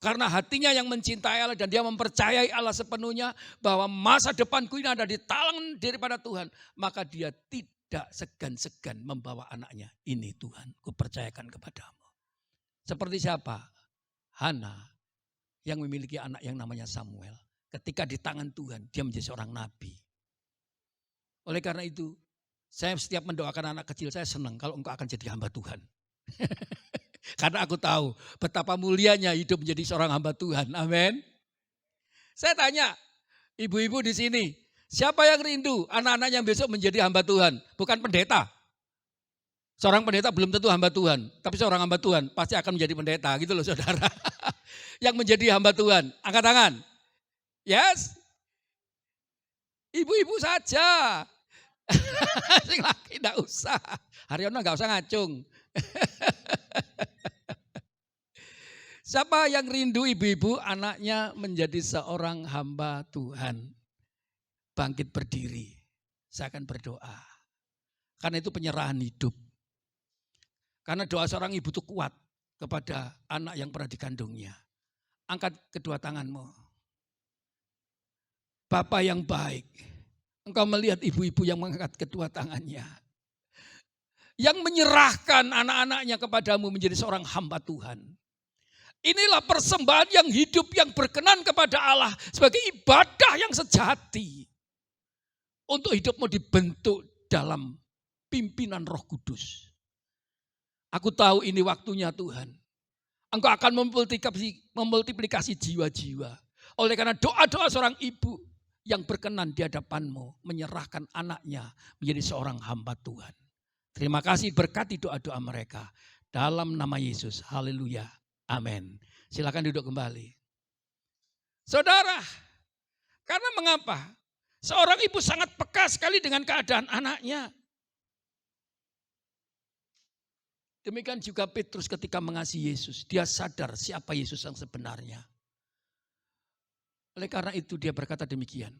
Speaker 5: Karena hatinya yang mencintai Allah dan dia mempercayai Allah sepenuhnya bahwa masa depanku ini ada di tangan daripada Tuhan. Maka dia tidak segan-segan membawa anaknya. Ini Tuhan, kupercayakan kepadamu. Seperti siapa? Hana yang memiliki anak yang namanya Samuel. Ketika di tangan Tuhan, dia menjadi seorang nabi. Oleh karena itu, saya setiap mendoakan anak kecil, saya senang kalau engkau akan jadi hamba Tuhan. Karena aku tahu betapa mulianya hidup menjadi seorang hamba Tuhan. Amin. Saya tanya, ibu-ibu di sini, siapa yang rindu anak-anak yang besok menjadi hamba Tuhan? Bukan pendeta. Seorang pendeta belum tentu hamba Tuhan. Tapi seorang hamba Tuhan pasti akan menjadi pendeta. Gitu loh saudara. Yang menjadi hamba Tuhan. Angkat tangan. Yes. Ibu-ibu saja. Sing laki enggak usah. Haryono enggak usah ngacung. Siapa yang rindu ibu-ibu anaknya menjadi seorang hamba Tuhan? Bangkit berdiri. Saya akan berdoa. Karena itu penyerahan hidup. Karena doa seorang ibu itu kuat kepada anak yang pernah dikandungnya. Angkat kedua tanganmu. Bapa yang baik. Engkau melihat ibu-ibu yang mengangkat kedua tangannya. Yang menyerahkan anak-anaknya kepadamu menjadi seorang hamba Tuhan. Inilah persembahan yang hidup yang berkenan kepada Allah. Sebagai ibadah yang sejati. Untuk hidupmu dibentuk dalam pimpinan Roh Kudus. Aku tahu ini waktunya Tuhan. Engkau akan memultiplikasi jiwa-jiwa. Oleh karena doa-doa seorang ibu yang berkenan di hadapanmu menyerahkan anaknya menjadi seorang hamba Tuhan. Terima kasih berkati doa-doa mereka. Dalam nama Yesus. Haleluya. Amin. Silakan duduk kembali. Saudara, karena mengapa? Seorang ibu sangat peka sekali dengan keadaan anaknya. Demikian juga Petrus ketika mengasihi Yesus. Dia sadar siapa Yesus yang sebenarnya. Oleh karena itu dia berkata demikian.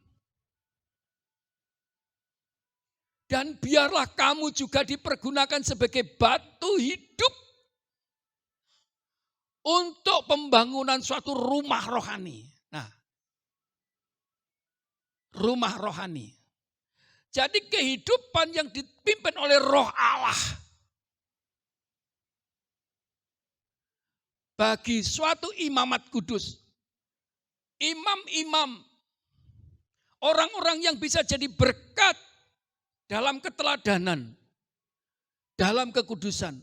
Speaker 5: Dan biarlah kamu juga dipergunakan sebagai batu hidup. Untuk pembangunan suatu rumah rohani. Nah, rumah rohani. Jadi kehidupan yang dipimpin oleh Roh Allah. Bagi suatu imamat kudus. Imam-imam. Orang-orang yang bisa jadi berkat. Dalam keteladanan. Dalam kekudusan.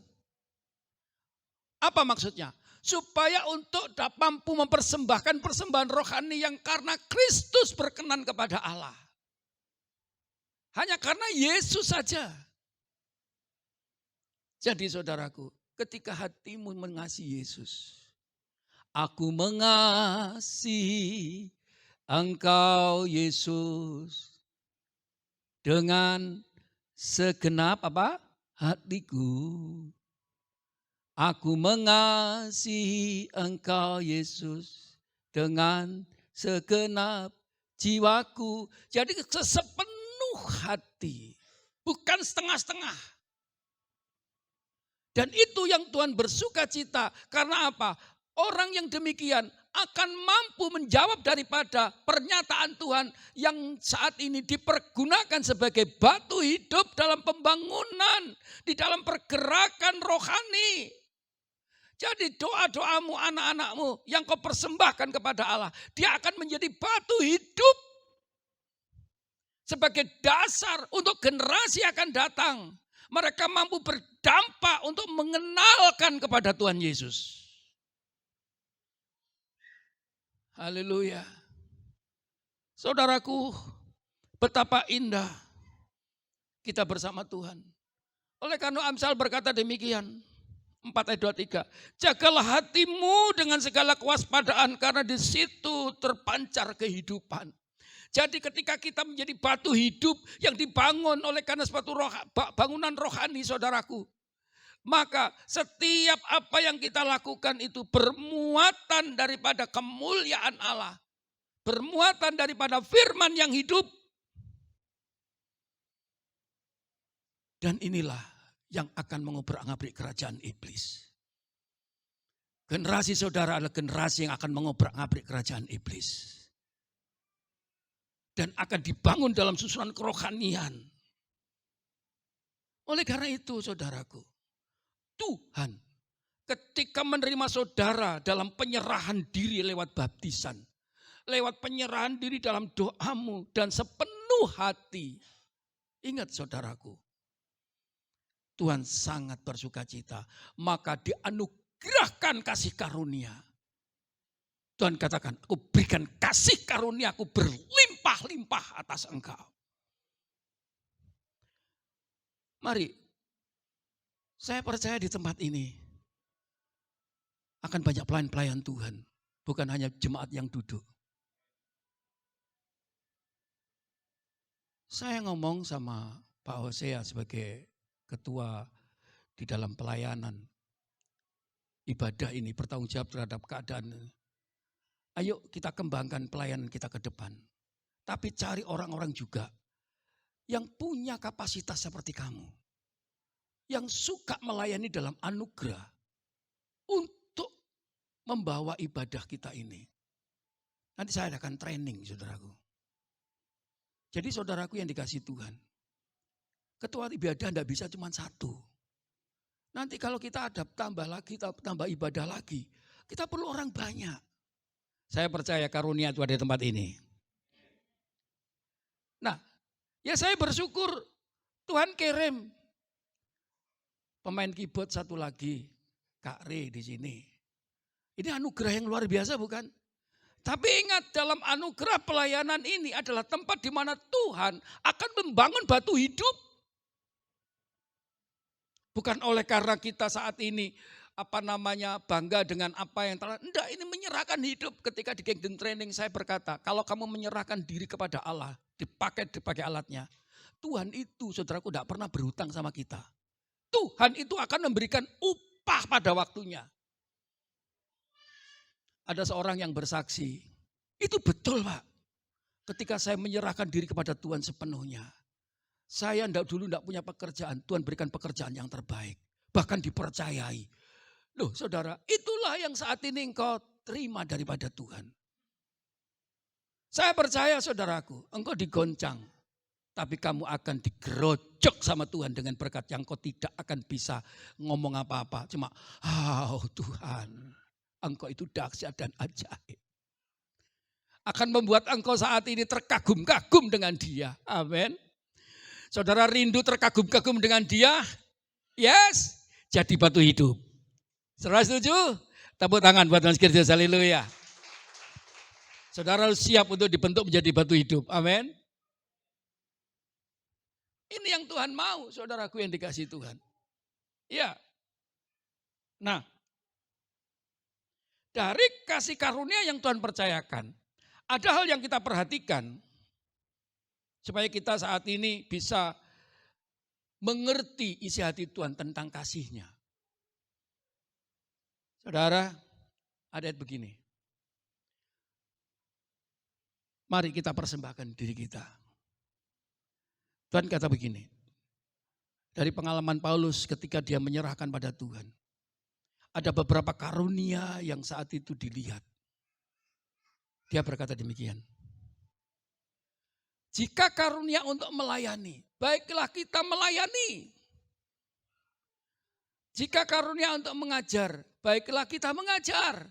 Speaker 5: Apa maksudnya? Supaya untuk mampu mempersembahkan persembahan rohani yang karena Kristus berkenan kepada Allah. Hanya karena Yesus saja. Jadi saudaraku, ketika hatimu mengasihi Yesus. Aku mengasihi Engkau Yesus. Dengan segenap hatiku. Aku mengasihi Engkau Yesus dengan segenap jiwaku. Jadi sepenuh hati, bukan setengah-setengah. Dan itu yang Tuhan bersuka cita. Karena apa? Orang yang demikian akan mampu menjawab daripada pernyataan Tuhan yang saat ini dipergunakan sebagai batu hidup dalam pembangunan, di dalam pergerakan rohani. Jadi doa-doamu, anak-anakmu yang kau persembahkan kepada Allah, dia akan menjadi batu hidup sebagai dasar untuk generasi akan datang. Mereka mampu berdampak untuk mengenalkan kepada Tuhan Yesus. Haleluya. Saudaraku, betapa indah kita bersama Tuhan. Oleh karena Amsal berkata demikian. 4 ayat 23. Jagalah hatimu dengan segala kewaspadaan karena di situ terpancar kehidupan. Jadi ketika kita menjadi batu hidup yang dibangun oleh karena suatu bangunan rohani saudaraku. Maka setiap apa yang kita lakukan itu bermuatan daripada kemuliaan Allah. Bermuatan daripada firman yang hidup. Dan inilah yang akan mengobrak-ngabrik kerajaan iblis. Generasi saudara adalah generasi yang akan mengobrak-ngabrik kerajaan iblis. Dan akan dibangun dalam susunan kerohanian. Oleh karena itu saudaraku, Tuhan ketika menerima saudara dalam penyerahan diri lewat baptisan, lewat penyerahan diri dalam doamu dan sepenuh hati. Ingat saudaraku, Tuhan sangat bersuka cita, maka dianugerahkan kasih karunia. Tuhan katakan, aku berikan kasih karunia, aku berlimpah-limpah atas engkau. Mari, saya percaya di tempat ini akan banyak pelayan-pelayan Tuhan, bukan hanya jemaat yang duduk. Saya ngomong sama Pak Hosea sebagai ketua di dalam pelayanan ibadah ini, bertanggung jawab terhadap keadaan ini. Ayo kita kembangkan pelayanan kita ke depan. Tapi cari orang-orang juga yang punya kapasitas seperti kamu. Yang suka melayani dalam anugerah untuk membawa ibadah kita ini. Nanti saya akan training saudaraku. Jadi saudaraku yang dikasih Tuhan. Ketua ibadah tidak bisa cuma satu. Nanti kalau kita ada tambah lagi, tambah ibadah lagi. Kita perlu orang banyak. Saya percaya karunia itu ada di tempat ini. Nah, ya saya bersyukur Tuhan kirim pemain keyboard satu lagi, Kak Re di sini. Ini anugerah yang luar biasa bukan? Tapi ingat dalam anugerah pelayanan ini adalah tempat di mana Tuhan akan membangun batu hidup. Bukan oleh karena kita saat ini bangga dengan apa yang telah. Enggak, ini menyerahkan hidup. Ketika di Kingdom Training saya berkata, kalau kamu menyerahkan diri kepada Allah, dipakai alatnya. Tuhan itu saudaraku tidak pernah berhutang sama kita. Tuhan itu akan memberikan upah pada waktunya. Ada seorang yang bersaksi, itu betul Pak. Ketika saya menyerahkan diri kepada Tuhan sepenuhnya. Saya dulu tidak punya pekerjaan, Tuhan berikan pekerjaan yang terbaik. Bahkan dipercayai. Loh saudara, itulah yang saat ini engkau terima daripada Tuhan. Saya percaya saudaraku, engkau digoncang. Tapi kamu akan digerojok sama Tuhan dengan berkat yang kau tidak akan bisa ngomong apa-apa. Cuma, Tuhan, engkau itu dahsyat dan ajaib. Akan membuat engkau saat ini terkagum-kagum dengan Dia. Amin. Saudara rindu terkagum-kagum dengan Dia? Yes, jadi batu hidup. Saudara setuju? Tepuk tangan buat Mas Kirjus, haleluya. Saudara harus siap untuk dibentuk menjadi batu hidup. Amin. Ini yang Tuhan mau, saudaraku yang dikasih Tuhan. Ya. Nah, dari kasih karunia yang Tuhan percayakan, ada hal yang kita perhatikan supaya kita saat ini bisa mengerti isi hati Tuhan tentang kasih-Nya. Saudara, ada ayat begini. Mari kita persembahkan diri kita. Tuhan kata begini, dari pengalaman Paulus ketika dia menyerahkan pada Tuhan. Ada beberapa karunia yang saat itu dilihat. Dia berkata demikian. Jika karunia untuk melayani, baiklah kita melayani. Jika karunia untuk mengajar, baiklah kita mengajar.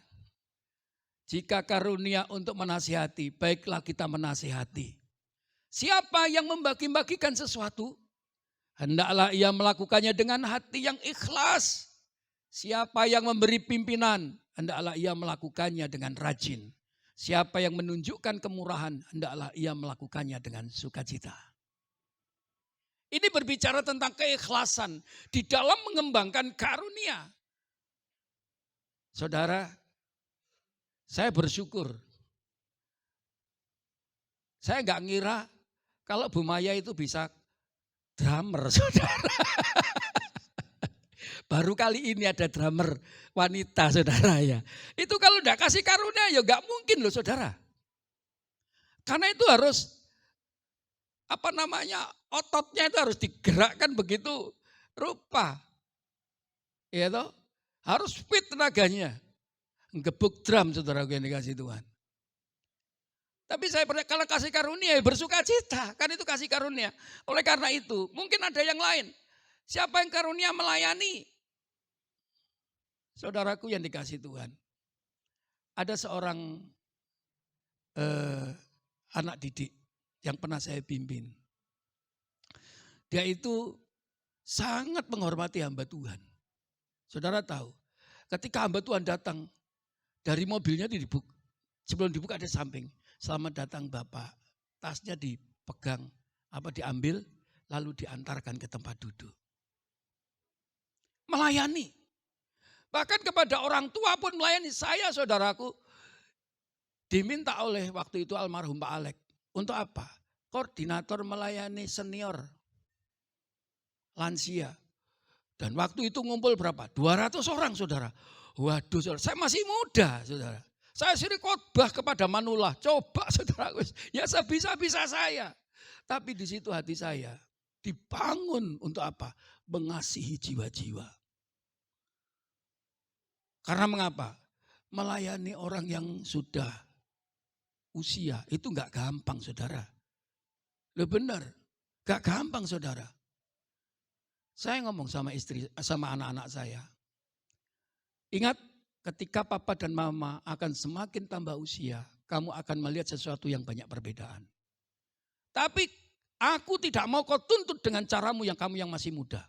Speaker 5: Jika karunia untuk menasihati, baiklah kita menasihati. Siapa yang membagi-bagikan sesuatu, hendaklah ia melakukannya dengan hati yang ikhlas. Siapa yang memberi pimpinan, hendaklah ia melakukannya dengan rajin. Siapa yang menunjukkan kemurahan, hendaklah ia melakukannya dengan sukacita. Ini berbicara tentang keikhlasan di dalam mengembangkan karunia. Saudara, saya bersyukur. Saya nggak ngira kalau Bu Maya itu bisa drummer, saudara. Baru kali ini ada drummer wanita, saudara ya. Itu kalau enggak kasih karunia ya enggak mungkin loh, saudara. Karena itu harus ototnya itu harus digerakkan begitu rupa. Ya toh? Harus fit tenaganya. Gebuk drum, saudara yang dikasih Tuhan. Tapi saya percaya kalau kasih karunia ya bersuka cita, kan itu kasih karunia. Oleh karena itu, mungkin ada yang lain. Siapa yang karunia melayani? Saudaraku yang dikasih Tuhan. Ada seorang anak didik yang pernah saya pimpin. Dia itu sangat menghormati hamba Tuhan. Saudara tahu, ketika hamba Tuhan datang dari mobilnya dibuka, sebelum dibuka ada samping. Selamat datang Bapak, tasnya dipegang, diambil, lalu diantarkan ke tempat duduk. Melayani. Bahkan kepada orang tua pun melayani. Saya, saudaraku, diminta oleh waktu itu almarhum Pak Alek. Untuk apa? Koordinator melayani senior lansia. Dan waktu itu ngumpul berapa? 200 orang, saudara. Waduh, saudara, saya masih muda, saudara. Saya sering khotbah kepada Manullah. Coba, saudara, ya sebisa-bisa saya. Tapi di situ hati saya dibangun untuk apa? Mengasihi jiwa-jiwa. Karena mengapa? Melayani orang yang sudah usia itu enggak gampang, saudara. Loh benar, enggak gampang, saudara. Saya ngomong sama istri, sama anak-anak saya. Ingat, ketika papa dan mama akan semakin tambah usia, kamu akan melihat sesuatu yang banyak perbedaan. Tapi aku tidak mau kau tuntut dengan caramu yang kamu yang masih muda.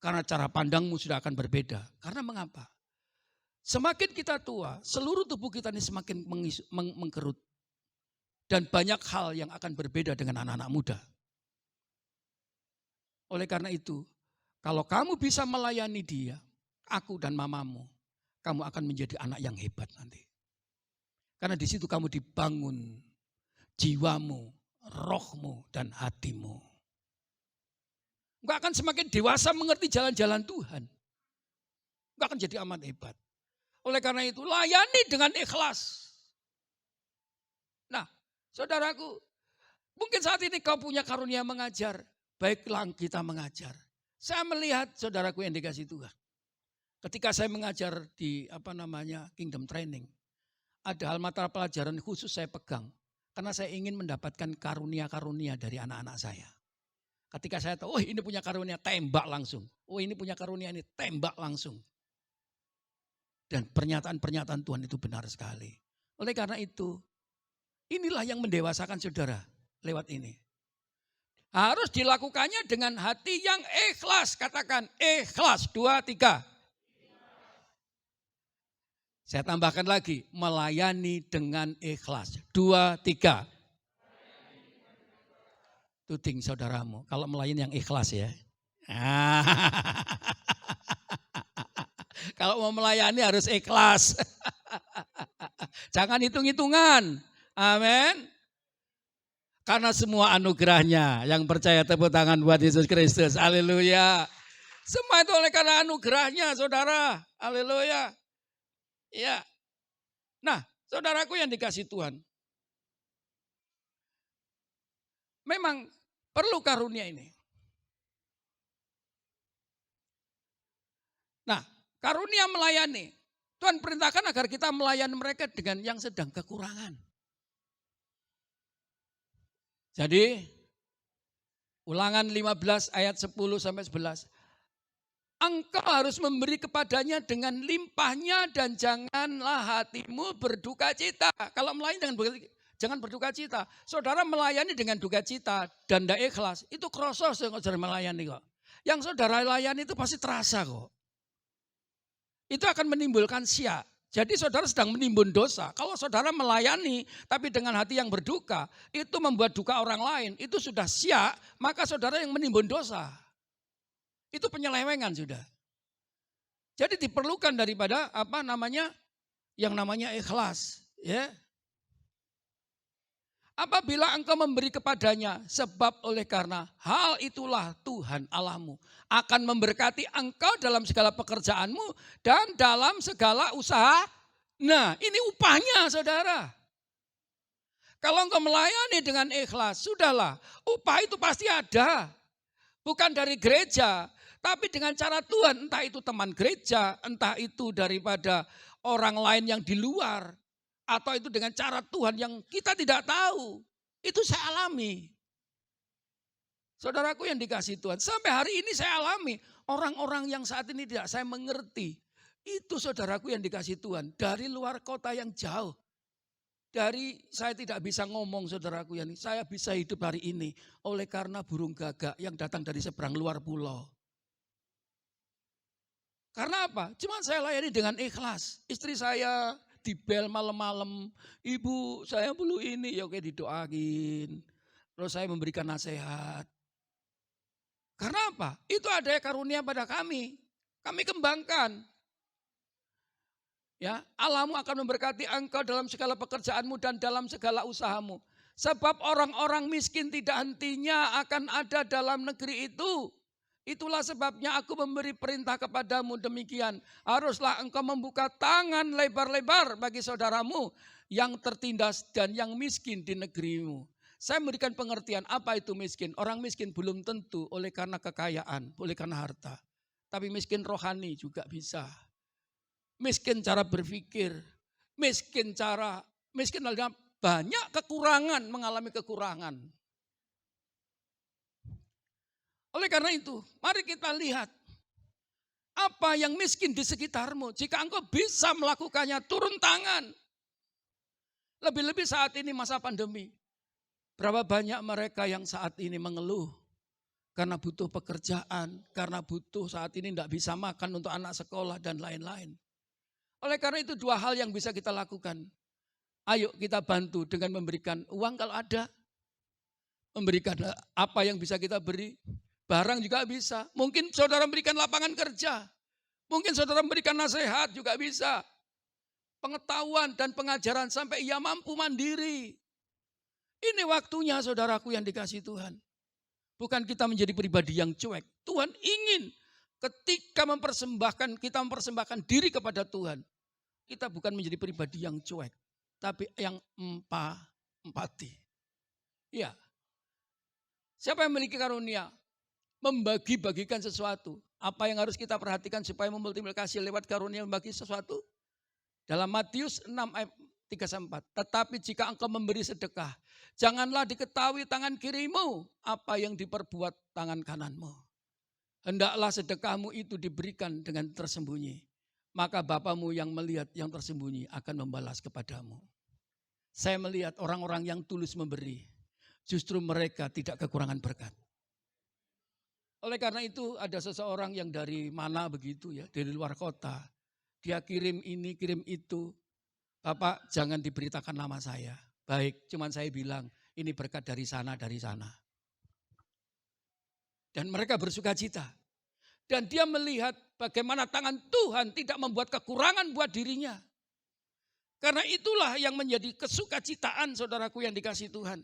Speaker 5: Karena cara pandangmu sudah akan berbeda. Karena mengapa? Semakin kita tua, seluruh tubuh kita ini semakin mengkerut. Dan banyak hal yang akan berbeda dengan anak-anak muda. Oleh karena itu, kalau kamu bisa melayani dia, aku dan mamamu, kamu akan menjadi anak yang hebat nanti. Karena di situ kamu dibangun jiwamu, rohmu, dan hatimu. Engkau akan semakin dewasa mengerti jalan-jalan Tuhan. Engkau akan jadi amat hebat. Oleh karena itu, layani dengan ikhlas. Nah, saudaraku, mungkin saat ini kau punya karunia mengajar. Baiklah kita mengajar. Saya melihat saudaraku yang dikasih Tuhan. Ketika saya mengajar di Kingdom Training, ada hal mata pelajaran khusus saya pegang. Karena saya ingin mendapatkan karunia-karunia dari anak-anak saya. Ketika saya tahu, oh ini punya karunia, tembak langsung. Oh ini punya karunia, ini tembak langsung. Dan pernyataan-pernyataan Tuhan itu benar sekali. Oleh karena itu, inilah yang mendewasakan saudara lewat ini. Harus dilakukannya dengan hati yang ikhlas. Katakan ikhlas, 2, 3. Saya tambahkan lagi, melayani dengan ikhlas. 2, 3. Tuding saudaramu, kalau melayani yang ikhlas ya. Kalau mau melayani harus ikhlas. Jangan hitung-hitungan. Amin. Karena semua anugerahnya, yang percaya tepuk tangan buat Yesus Kristus. Haleluya. Semua itu oleh karena anugerahnya, saudara. Haleluya. Ya. Nah, saudaraku yang dikasih Tuhan. Memang perlu karunia ini. Nah, karunia melayani. Tuhan perintahkan agar kita melayani mereka dengan yang sedang kekurangan. Jadi, Ulangan 15 ayat 10 sampai 11. Engkau harus memberi kepadanya dengan limpahnya dan janganlah hatimu berduka cita. Kalau melayani jangan berduka cita. Saudara melayani dengan duka cita dan tidak ikhlas, itu krosos saudara melayani kok. Yang saudara layani itu pasti terasa kok. Itu akan menimbulkan siak. Jadi saudara sedang menimbun dosa. Kalau saudara melayani tapi dengan hati yang berduka, itu membuat duka orang lain, itu sudah siak, maka saudara yang menimbun dosa. Itu penyelewengan sudah. Jadi diperlukan daripada yang namanya ikhlas, ya. Apabila engkau memberi kepadanya, sebab oleh karena hal itulah Tuhan Allahmu akan memberkati engkau dalam segala pekerjaanmu dan dalam segala usaha. Nah, ini upahnya saudara. Kalau engkau melayani dengan ikhlas, sudahlah, upah itu pasti ada. Bukan dari gereja, tapi dengan cara Tuhan, entah itu teman gereja, entah itu daripada orang lain yang di luar, atau itu dengan cara Tuhan yang kita tidak tahu. Itu saya alami. Saudaraku yang dikasihi Tuhan, sampai hari ini saya alami. Orang-orang yang saat ini tidak saya mengerti. Itu saudaraku yang dikasihi Tuhan, dari luar kota yang jauh. Dari saya tidak bisa ngomong saudaraku yang ini, saya bisa hidup hari ini oleh karena burung gagak yang datang dari seberang luar pulau. Karena apa? Cuma saya layani dengan ikhlas. Istri saya dibel malam-malam, ibu saya perlu ini, ya oke didoain. Terus saya memberikan nasihat. Karena apa? Itu ada karunia pada kami. Kami kembangkan. Ya, Allahmu akan memberkati engkau dalam segala pekerjaanmu dan dalam segala usahamu. Sebab orang-orang miskin tidak hentinya akan ada dalam negeri itu. Itulah sebabnya aku memberi perintah kepadamu demikian. Haruslah engkau membuka tangan lebar-lebar bagi saudaramu yang tertindas dan yang miskin di negerimu. Saya memberikan pengertian apa itu miskin. Orang miskin belum tentu oleh karena kekayaan, oleh karena harta. Tapi miskin rohani juga bisa. Miskin cara berpikir, miskin adalah banyak kekurangan, mengalami kekurangan. Oleh karena itu, mari kita lihat apa yang miskin di sekitarmu. Jika engkau bisa melakukannya, turun tangan. Lebih-lebih saat ini masa pandemi. Berapa banyak mereka yang saat ini mengeluh karena butuh pekerjaan, karena butuh saat ini tidak bisa makan untuk anak sekolah dan lain-lain. Oleh karena itu dua hal yang bisa kita lakukan. Ayo kita bantu dengan memberikan uang kalau ada. Memberikan apa yang bisa kita beri. Barang juga bisa. Mungkin saudara memberikan lapangan kerja. Mungkin saudara memberikan nasihat juga bisa. Pengetahuan dan pengajaran sampai ia mampu mandiri. Ini waktunya saudaraku yang dikasihi Tuhan. Bukan kita menjadi pribadi yang cuek. Tuhan ingin ketika kita mempersembahkan diri kepada Tuhan. Kita bukan menjadi pribadi yang cuek. Tapi yang empati. Ya. Siapa yang memiliki karunia? Membagi-bagikan sesuatu. Apa yang harus kita perhatikan supaya memultiplikasi lewat karunia membagi sesuatu? Dalam Matius 6 ayat 3-4. Tetapi jika engkau memberi sedekah, janganlah diketahui tangan kirimu apa yang diperbuat tangan kananmu. Hendaklah sedekahmu itu diberikan dengan tersembunyi. Maka Bapamu yang melihat yang tersembunyi akan membalas kepadamu. Saya melihat orang-orang yang tulus memberi. Justru mereka tidak kekurangan berkat. Oleh karena itu ada seseorang yang dari mana begitu ya, dari luar kota. Dia kirim ini, kirim itu. Bapak jangan diberitakan nama saya. Baik, cuman saya bilang ini berkat dari sana, dari sana. Dan mereka bersuka cita. Dan dia melihat bagaimana tangan Tuhan tidak membuat kekurangan buat dirinya. Karena itulah yang menjadi kesukacitaan saudaraku yang dikasihi Tuhan.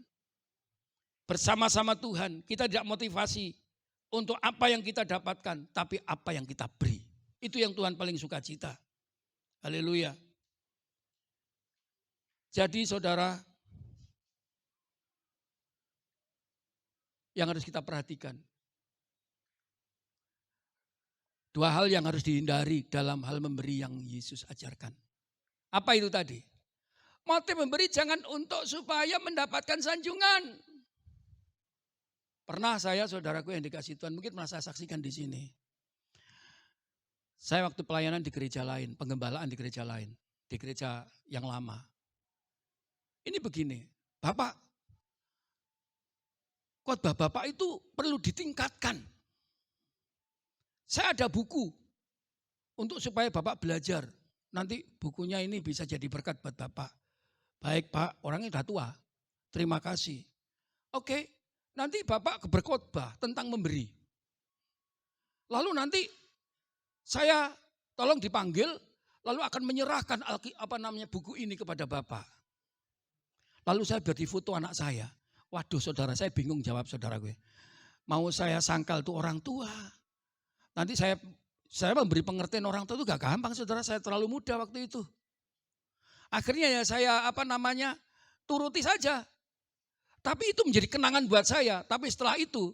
Speaker 5: Bersama-sama Tuhan kita tidak motivasi untuk apa yang kita dapatkan, tapi apa yang kita beri. Itu yang Tuhan paling suka cita. Haleluya. Jadi saudara, yang harus kita perhatikan. Dua hal yang harus dihindari dalam hal memberi yang Yesus ajarkan. Apa itu tadi? Motif memberi jangan untuk supaya mendapatkan sanjungan. Pernah saya, saudaraku yang dikasihi Tuhan, mungkin pernah saya saksikan di sini. Saya waktu pelayanan di gereja lain, penggembalaan di gereja lain, di gereja yang lama. Ini begini, Bapak, khotbah Bapak itu perlu ditingkatkan. Saya ada buku untuk supaya Bapak belajar. nanti bukunya ini bisa jadi berkat buat Bapak. Baik Pak, orangnya udah tua. Terima kasih. Oke, nanti Bapak berkhotbah tentang memberi. Lalu nanti saya tolong dipanggil, lalu akan menyerahkan buku ini kepada Bapak. Lalu saya biar difoto anak saya. Waduh saudara, saya bingung jawab saudara gue. Mau saya sangkal tuh orang tua. Nanti saya memberi pengertian orang tua itu gak gampang saudara, saya terlalu muda waktu itu. Akhirnya ya saya turuti saja. Tapi itu menjadi kenangan buat saya. Tapi setelah itu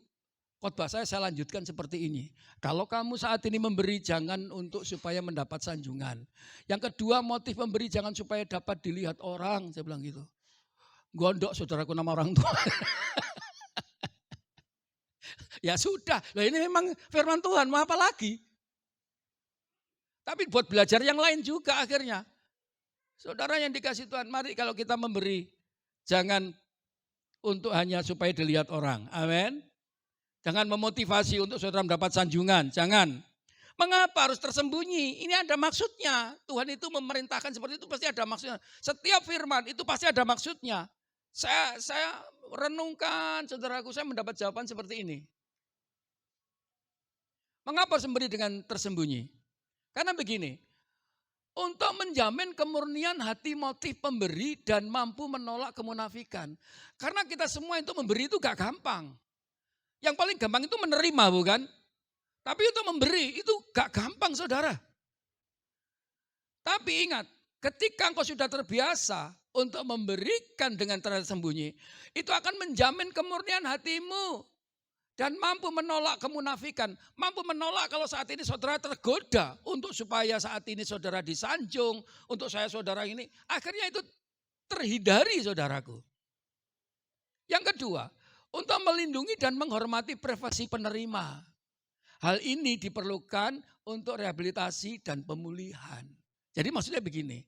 Speaker 5: khotbah saya lanjutkan seperti ini. Kalau kamu saat ini memberi jangan untuk supaya mendapat sanjungan. Yang kedua motif memberi jangan supaya dapat dilihat orang. Saya bilang gitu. Gondok saudaraku nama orang tua. Ya sudah, nah ini memang firman Tuhan, mau apa lagi? Tapi buat belajar yang lain juga akhirnya. Saudara yang dikasih Tuhan, mari kalau kita memberi, jangan untuk hanya supaya dilihat orang. Amin. Jangan memotivasi untuk saudara mendapat sanjungan, jangan. Mengapa harus tersembunyi? Ini ada maksudnya. Tuhan itu memerintahkan seperti itu pasti ada maksudnya. Setiap firman itu pasti ada maksudnya. Saya renungkan, saudaraku, saya mendapat jawaban seperti ini. Mengapa harus memberi dengan tersembunyi? Karena begini, untuk menjamin kemurnian hati motif pemberi dan mampu menolak kemunafikan. Karena kita semua itu memberi itu gak gampang. Yang paling gampang itu menerima bukan? Tapi untuk memberi itu gak gampang saudara. Tapi ingat, ketika engkau sudah terbiasa untuk memberikan dengan tersembunyi, itu akan menjamin kemurnian hatimu. Dan mampu menolak kemunafikan. Mampu menolak kalau saat ini saudara tergoda untuk supaya saat ini saudara disanjung. Untuk saya saudara ini. Akhirnya itu terhindari saudaraku. Yang kedua, untuk melindungi dan menghormati privasi penerima. Hal ini diperlukan untuk rehabilitasi dan pemulihan. Jadi maksudnya begini.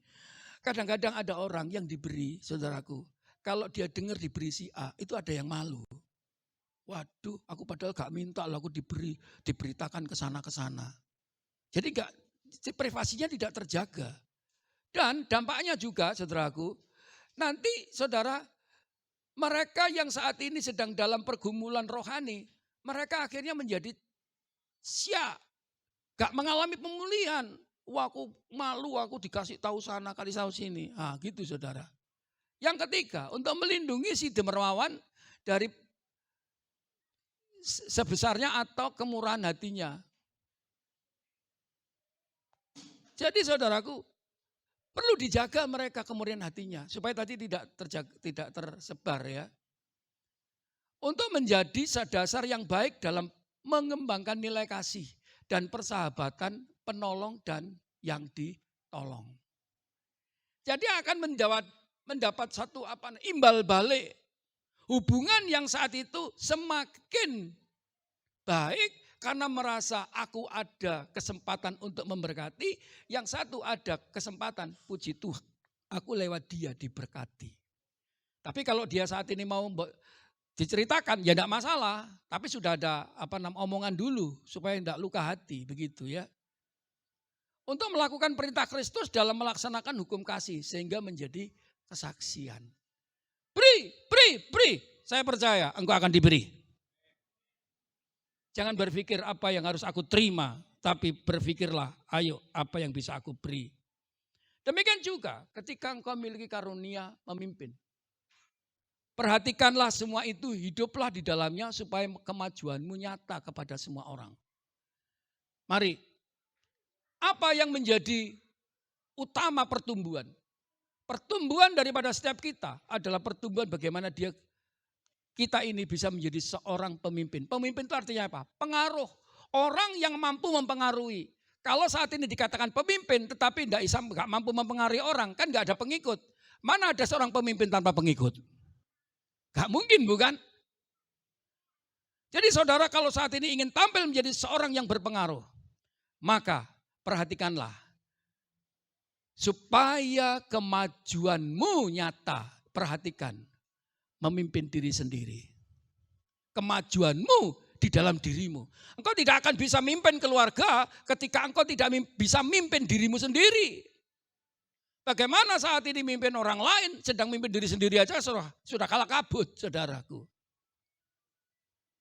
Speaker 5: Kadang-kadang ada orang yang diberi saudaraku. Kalau dia dengar diberi si A, itu ada yang malu. Waduh, aku padahal gak minta, aku diberitakan ke sana. Jadi privasinya tidak terjaga. Dan dampaknya juga, saudaraku, nanti saudara, mereka yang saat ini sedang dalam pergumulan rohani, mereka akhirnya menjadi gak mengalami pemulihan. Wah, aku malu, aku dikasih tahu sana, kali tahu sini. Ah, gitu saudara. Yang ketiga, untuk melindungi si dermawan dari sebesarnya atau kemurahan hatinya. Jadi saudaraku, perlu dijaga mereka kemurahan hatinya supaya tadi tidak tersebar ya. Untuk menjadi dasar yang baik dalam mengembangkan nilai kasih dan persahabatan penolong dan yang ditolong. Jadi akan mendapat satu imbal balik. Hubungan yang saat itu semakin baik karena merasa aku ada kesempatan untuk memberkati. Yang satu ada kesempatan, puji Tuhan, aku lewat dia diberkati. Tapi kalau dia saat ini mau diceritakan ya tidak masalah. Tapi sudah ada omongan dulu supaya tidak luka hati begitu ya. Untuk melakukan perintah Kristus dalam melaksanakan hukum kasih sehingga menjadi kesaksian. Beri. Saya percaya engkau akan diberi. Jangan berpikir apa yang harus aku terima. Tapi berpikirlah, ayo apa yang bisa aku beri. Demikian juga ketika engkau memiliki karunia memimpin. Perhatikanlah semua itu, hiduplah di dalamnya supaya kemajuanmu nyata kepada semua orang. Mari, apa yang menjadi utama pertumbuhan? Pertumbuhan daripada setiap kita adalah pertumbuhan bagaimana kita ini bisa menjadi seorang pemimpin. Pemimpin itu artinya apa? Pengaruh. Orang yang mampu mempengaruhi. Kalau saat ini dikatakan pemimpin tetapi tidak mampu mempengaruhi orang, kan gak ada pengikut. Mana ada seorang pemimpin tanpa pengikut? Gak mungkin bukan? Jadi saudara kalau saat ini ingin tampil menjadi seorang yang berpengaruh, maka perhatikanlah. Supaya kemajuanmu nyata, perhatikan, memimpin diri sendiri. Kemajuanmu di dalam dirimu. Engkau tidak akan bisa mimpin keluarga ketika engkau tidak bisa mimpin dirimu sendiri. Bagaimana saat ini mimpin orang lain, sedang mimpin diri sendiri aja sudah kalah kabut, saudaraku.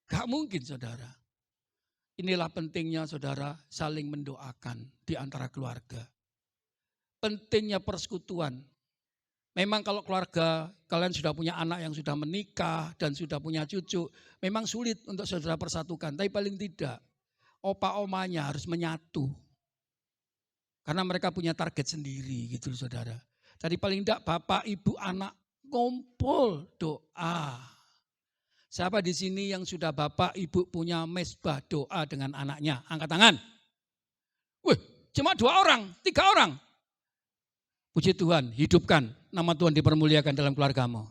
Speaker 5: Gak mungkin, saudara. Inilah pentingnya, saudara, saling mendoakan di antara keluarga. Pentingnya persekutuan. Memang kalau keluarga kalian sudah punya anak yang sudah menikah dan sudah punya cucu, memang sulit untuk saudara persatukan. Tapi paling tidak, opa-omanya harus menyatu. Karena mereka punya target sendiri gitu saudara. Jadi paling tidak bapak, ibu, anak kumpul doa. Siapa di sini yang sudah bapak, ibu punya mesbah doa dengan anaknya? Angkat tangan. Wih, cuma 2 orang, 3 orang. Puji Tuhan, hidupkan. Nama Tuhan dipermuliakan dalam keluargamu.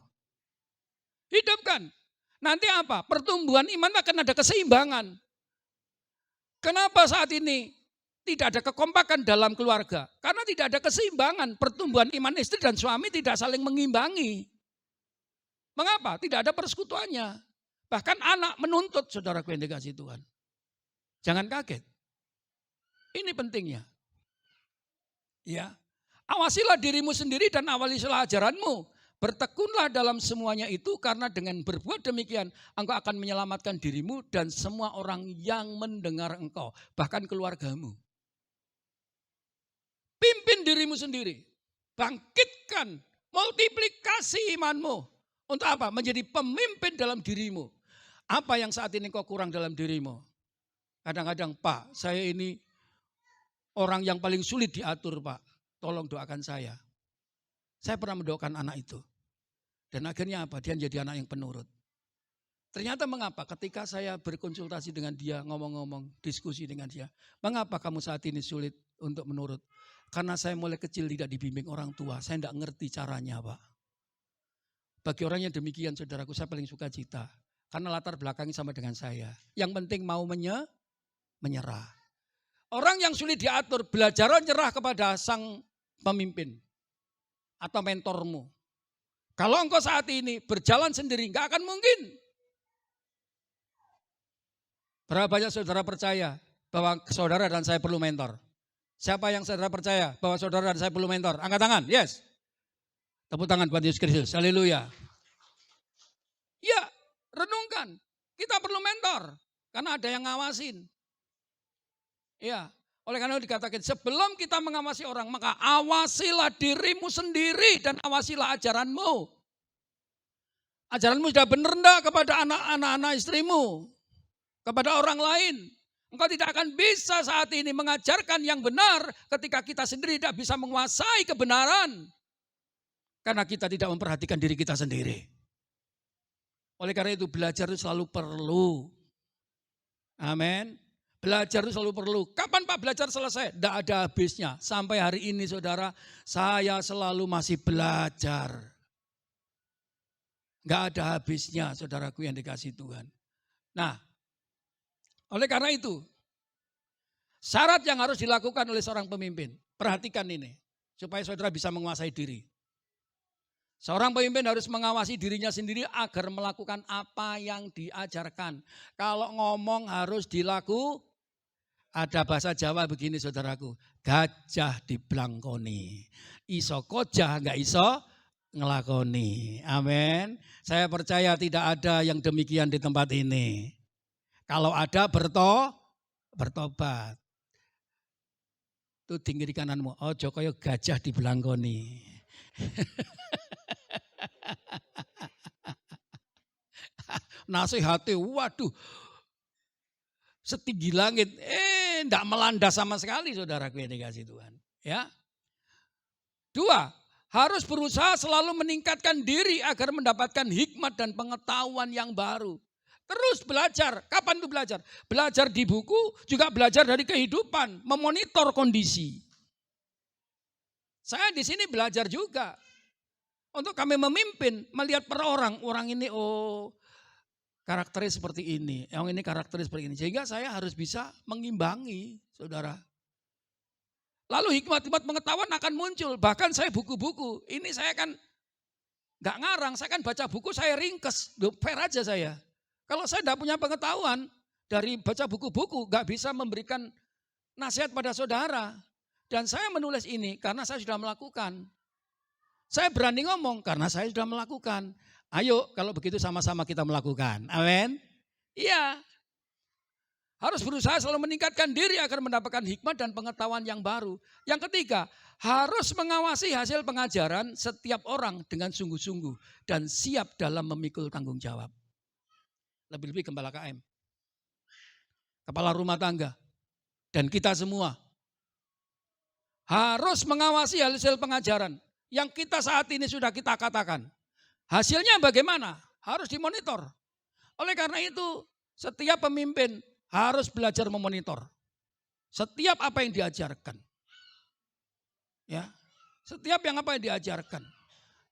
Speaker 5: Hidupkan. Nanti apa? Pertumbuhan iman akan ada keseimbangan. Kenapa saat ini tidak ada kekompakan dalam keluarga? Karena tidak ada keseimbangan. Pertumbuhan iman istri dan suami tidak saling mengimbangi. Mengapa? Tidak ada persekutuannya. Bahkan anak menuntut, saudaraku yang dikasih Tuhan. Jangan kaget. Ini pentingnya. Ya. Awasilah dirimu sendiri dan awasilah ajaranmu. Bertekunlah dalam semuanya itu karena dengan berbuat demikian engkau akan menyelamatkan dirimu dan semua orang yang mendengar engkau. Bahkan keluargamu. Pimpin dirimu sendiri. Bangkitkan, multiplikasi imanmu. Untuk apa? Menjadi pemimpin dalam dirimu. Apa yang saat ini kau kurang dalam dirimu? Kadang-kadang, Pak, saya ini orang yang paling sulit diatur, Pak. Tolong doakan saya. Saya pernah mendoakan anak itu. Dan akhirnya apa? Dia menjadi anak yang penurut. Ternyata mengapa? Ketika saya berkonsultasi dengan dia, ngomong-ngomong, diskusi dengan dia. Mengapa kamu saat ini sulit untuk menurut? Karena saya mulai kecil tidak dibimbing orang tua. Saya tidak ngerti caranya, Pak. Bagi orang yang demikian, saudaraku, saya paling suka cita. Karena latar belakangnya sama dengan saya. Yang penting mau menyerah. Orang yang sulit diatur, belajar menyerah kepada sang pemimpin atau mentormu. Kalau engkau saat ini berjalan sendiri, enggak akan mungkin. Berapa banyak saudara percaya bahwa saudara dan saya perlu mentor? Siapa yang saudara percaya bahwa saudara dan saya perlu mentor? Angkat tangan, yes. Tepuk tangan buat Yesus Kristus, haleluya. Ya, renungkan. Kita perlu mentor, karena ada yang ngawasin. Ya, oleh karena itu dikatakan sebelum kita mengawasi orang, maka awasilah dirimu sendiri dan awasilah ajaranmu. Ajaranmu sudah benar enggak kepada anak-anak istrimu, kepada orang lain. Engkau tidak akan bisa saat ini mengajarkan yang benar ketika kita sendiri tidak bisa menguasai kebenaran. Karena kita tidak memperhatikan diri kita sendiri. Oleh karena itu belajar itu selalu perlu. Amin. Belajar itu selalu perlu. Kapan Pak belajar selesai? Tidak ada habisnya. Sampai hari ini saudara, saya selalu masih belajar. Tidak ada habisnya saudaraku yang dikasih Tuhan. Nah, oleh karena itu, syarat yang harus dilakukan oleh seorang pemimpin. Perhatikan ini, supaya saudara bisa menguasai diri. Seorang pemimpin harus mengawasi dirinya sendiri agar melakukan apa yang diajarkan. Kalau ngomong harus dilakukan. Ada bahasa Jawa begini saudaraku, gajah diblangkoni, iso kojah enggak iso ngelakoni. Amin. Saya percaya tidak ada yang demikian di tempat ini. Kalau ada bertobat. Itu tinggi di kananmu, ojo kaya gajah diblangkoni. Nasihati, waduh, setinggi langit, enggak melanda sama sekali saudaraku yang dikasih Tuhan. Ya. 2, harus berusaha selalu meningkatkan diri agar mendapatkan hikmat dan pengetahuan yang baru. Terus belajar, kapan itu belajar? Belajar di buku, juga belajar dari kehidupan, memonitor kondisi. Saya di sini belajar juga. Untuk kami memimpin, melihat per orang ini karakternya seperti ini, yang ini karakternya seperti ini. Sehingga saya harus bisa mengimbangi, saudara. Lalu hikmat-hikmat pengetahuan akan muncul. Bahkan saya buku-buku, ini saya kan gak ngarang, saya kan baca buku, saya ringkes. Fair aja saya. Kalau saya tidak punya pengetahuan dari baca buku-buku, gak bisa memberikan nasihat pada saudara. Dan saya menulis ini karena saya sudah melakukan. Saya berani ngomong karena saya sudah melakukan. Ayo kalau begitu sama-sama kita melakukan. Amin. Iya. Harus berusaha selalu meningkatkan diri agar mendapatkan hikmat dan pengetahuan yang baru. Yang ketiga, harus mengawasi hasil pengajaran setiap orang dengan sungguh-sungguh dan siap dalam memikul tanggung jawab. Lebih-lebih gembala KM, kepala rumah tangga, dan kita semua harus mengawasi hasil pengajaran yang kita saat ini sudah kita katakan. Hasilnya bagaimana? Harus dimonitor. Oleh karena itu, setiap pemimpin harus belajar memonitor setiap apa yang diajarkan. Ya, setiap yang apa yang diajarkan.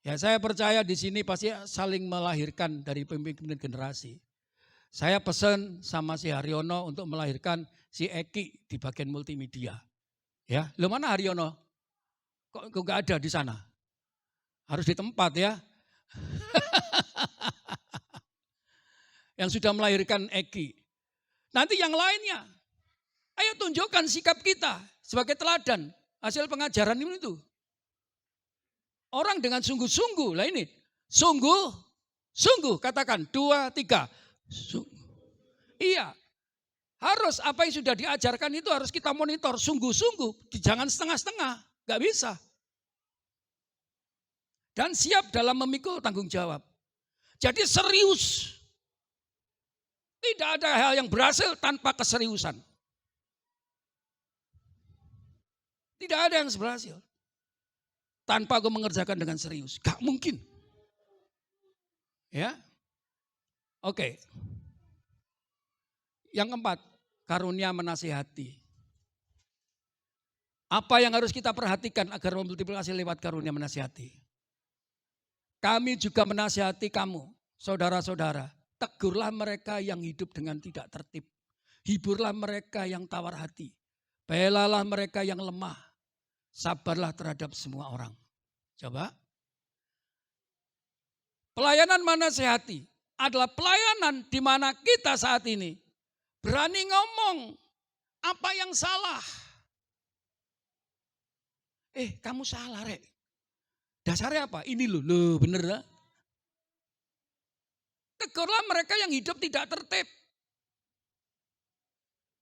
Speaker 5: Ya, saya percaya di sini pasti saling melahirkan dari pemimpin generasi. Saya pesan sama si Haryono untuk melahirkan si Eki di bagian multimedia. Ya, lo mana Haryono? Kok nggak ada di sana? Harus di tempat ya. Yang sudah melahirkan Eki. Nanti yang lainnya, ayo tunjukkan sikap kita sebagai teladan hasil pengajaran itu. Orang dengan sungguh-sungguh, lah ini, sungguh, katakan 2, 3. Iya, harus apa yang sudah diajarkan itu harus kita monitor sungguh-sungguh, jangan setengah-setengah, gak bisa. Dan siap dalam memikul tanggung jawab. Jadi serius. Tidak ada hal yang berhasil tanpa keseriusan. Tidak ada yang berhasil tanpa aku mengerjakan dengan serius. Gak mungkin. Ya. Oke. Yang keempat, karunia menasihati. Apa yang harus kita perhatikan agar memultiplikasi lewat karunia menasihati? Kami juga menasihati kamu, saudara-saudara. Tegurlah mereka yang hidup dengan tidak tertib. Hiburlah mereka yang tawar hati. Belalah mereka yang lemah. Sabarlah terhadap semua orang. Coba. Pelayanan menasihati adalah pelayanan di mana kita saat ini berani ngomong apa yang salah. Kamu salah, Rek. Dasarnya apa? Ini loh bener lah. Tegurlah mereka yang hidup tidak tertib.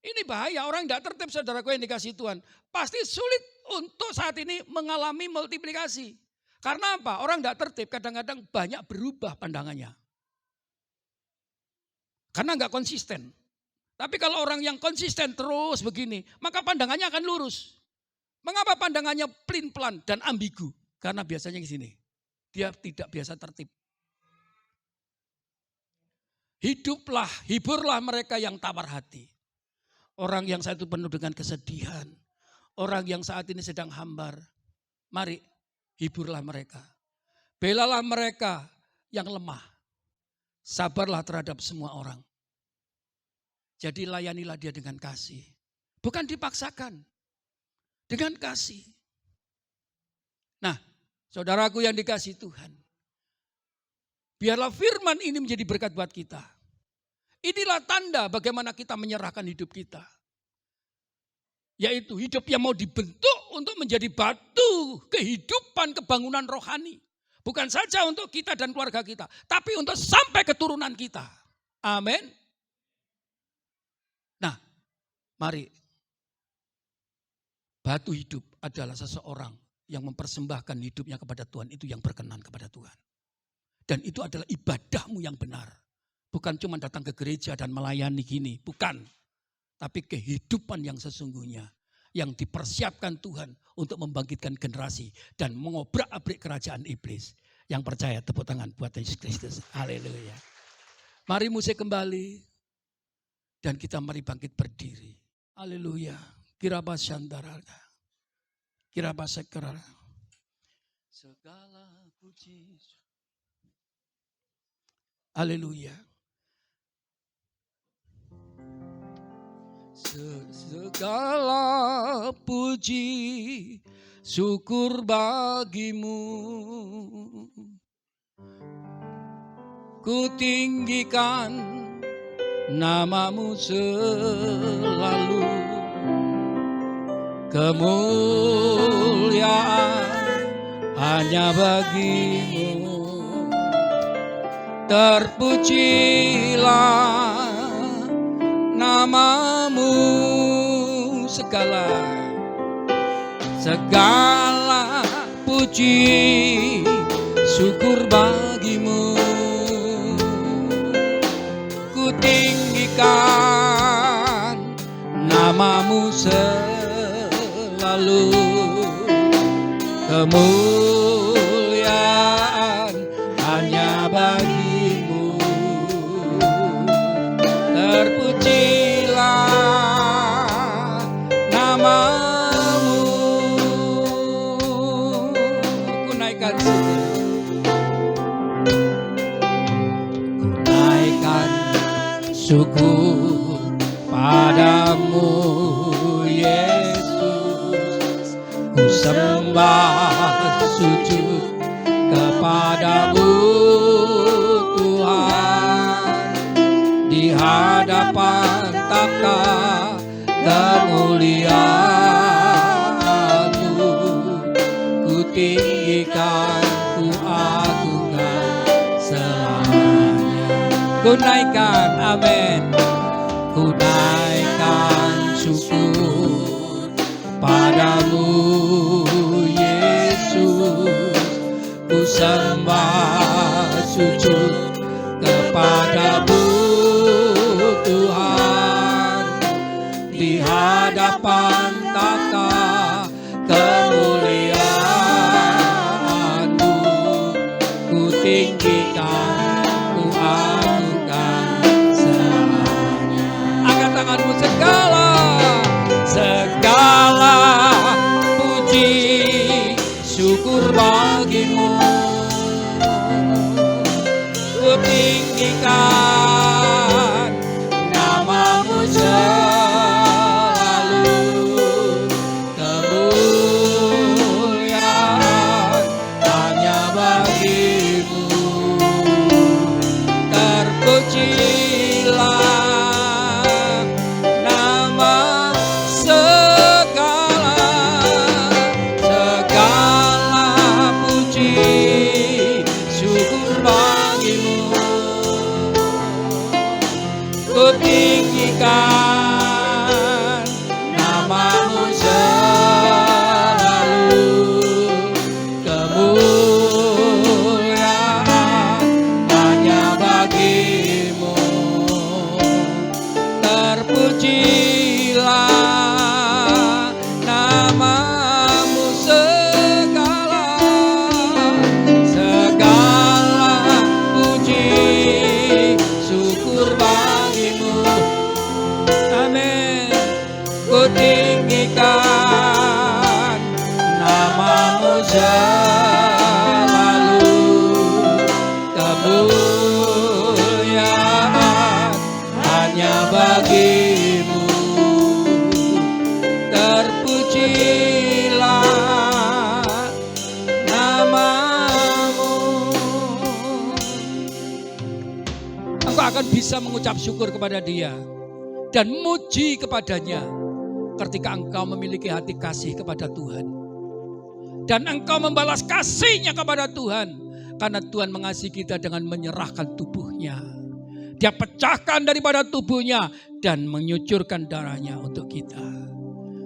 Speaker 5: Ini bahaya, orang tidak tertib saudaraku yang dikasih Tuhan. Pasti sulit untuk saat ini mengalami multiplikasi. Karena apa? Orang tidak tertib kadang-kadang banyak berubah pandangannya. Karena nggak konsisten. Tapi kalau orang yang konsisten terus begini, maka pandangannya akan lurus. Mengapa pandangannya pelin-pelan dan ambigu? Karena biasanya di sini, dia tidak biasa tertib. Hiduplah, hiburlah mereka yang tawar hati. Orang yang saat itu penuh dengan kesedihan. Orang yang saat ini sedang hambar. Mari, hiburlah mereka. Belalah mereka yang lemah. Sabarlah terhadap semua orang. Jadi layanilah dia dengan kasih. Bukan dipaksakan. Dengan kasih. Nah, saudaraku yang dikasih Tuhan. Biarlah firman ini menjadi berkat buat kita. Inilah tanda bagaimana kita menyerahkan hidup kita. Yaitu hidup yang mau dibentuk untuk menjadi batu kehidupan kebangunan rohani. Bukan saja untuk kita dan keluarga kita. Tapi untuk sampai keturunan kita. Amin. Nah, mari. Batu hidup adalah seseorang yang mempersembahkan hidupnya kepada Tuhan. Itu yang berkenan kepada Tuhan. Dan itu adalah ibadahmu yang benar. Bukan cuma datang ke gereja dan melayani gini. Bukan. Tapi kehidupan yang sesungguhnya. Yang dipersiapkan Tuhan untuk membangkitkan generasi. Dan mengobrak-abrik kerajaan iblis. Yang percaya tepuk tangan buat Yesus Kristus. Haleluya. Mari musik kembali. Dan kita mari bangkit berdiri. Haleluya. Kiraba Shandaraka. Kiraba Sekara. Segala puji. Haleluya. Segala puji syukur bagimu. Ku tinggikan namamu selalu. Kemuliaan hanya bagimu. Terpujilah namamu, segala puji syukur bagimu. Ku tinggikan namamu selalu, kemuliaan hanya bagimu. Terpujilah namamu. Ku naikkan syukur padamu Yesus. Ku sembah sujud kepadamu Tuhan, di hadapan takhta kemuliaan-Mu. Ku tinggikan, ku agungkan selamanya. Ku naikkan, amin. Ku naikkan syukur padamu Yesus. Ku sembah sujud kepadamu Tuhan, di hadapan takhta kemuliaan-Mu. Ku tinggikan, ku agungkan selamanya. Angkat tanganmu, segala puji syukur bagimu. Ku tinggikan namamu selalu, kemuliaan hanya bagimu. Terpujilah nama segala puji syukur bagimu. Ku tinggikan namamu selalu, kemuliaan hanya bagimu. Terpujilah namamu segala puji syukur bagimu. Amin. Ku tinggikan namamu selalu, kemuliaan hanya bagimu. Terpujilah namamu. Engkau akan bisa mengucap syukur kepada Dia dan muji kepadanya ketika engkau memiliki hati kasih kepada Tuhan. Dan engkau membalas kasihnya kepada Tuhan, karena Tuhan mengasihi kita dengan menyerahkan tubuhnya. Dia pecahkan daripada tubuhnya dan menyucurkan darahnya untuk kita.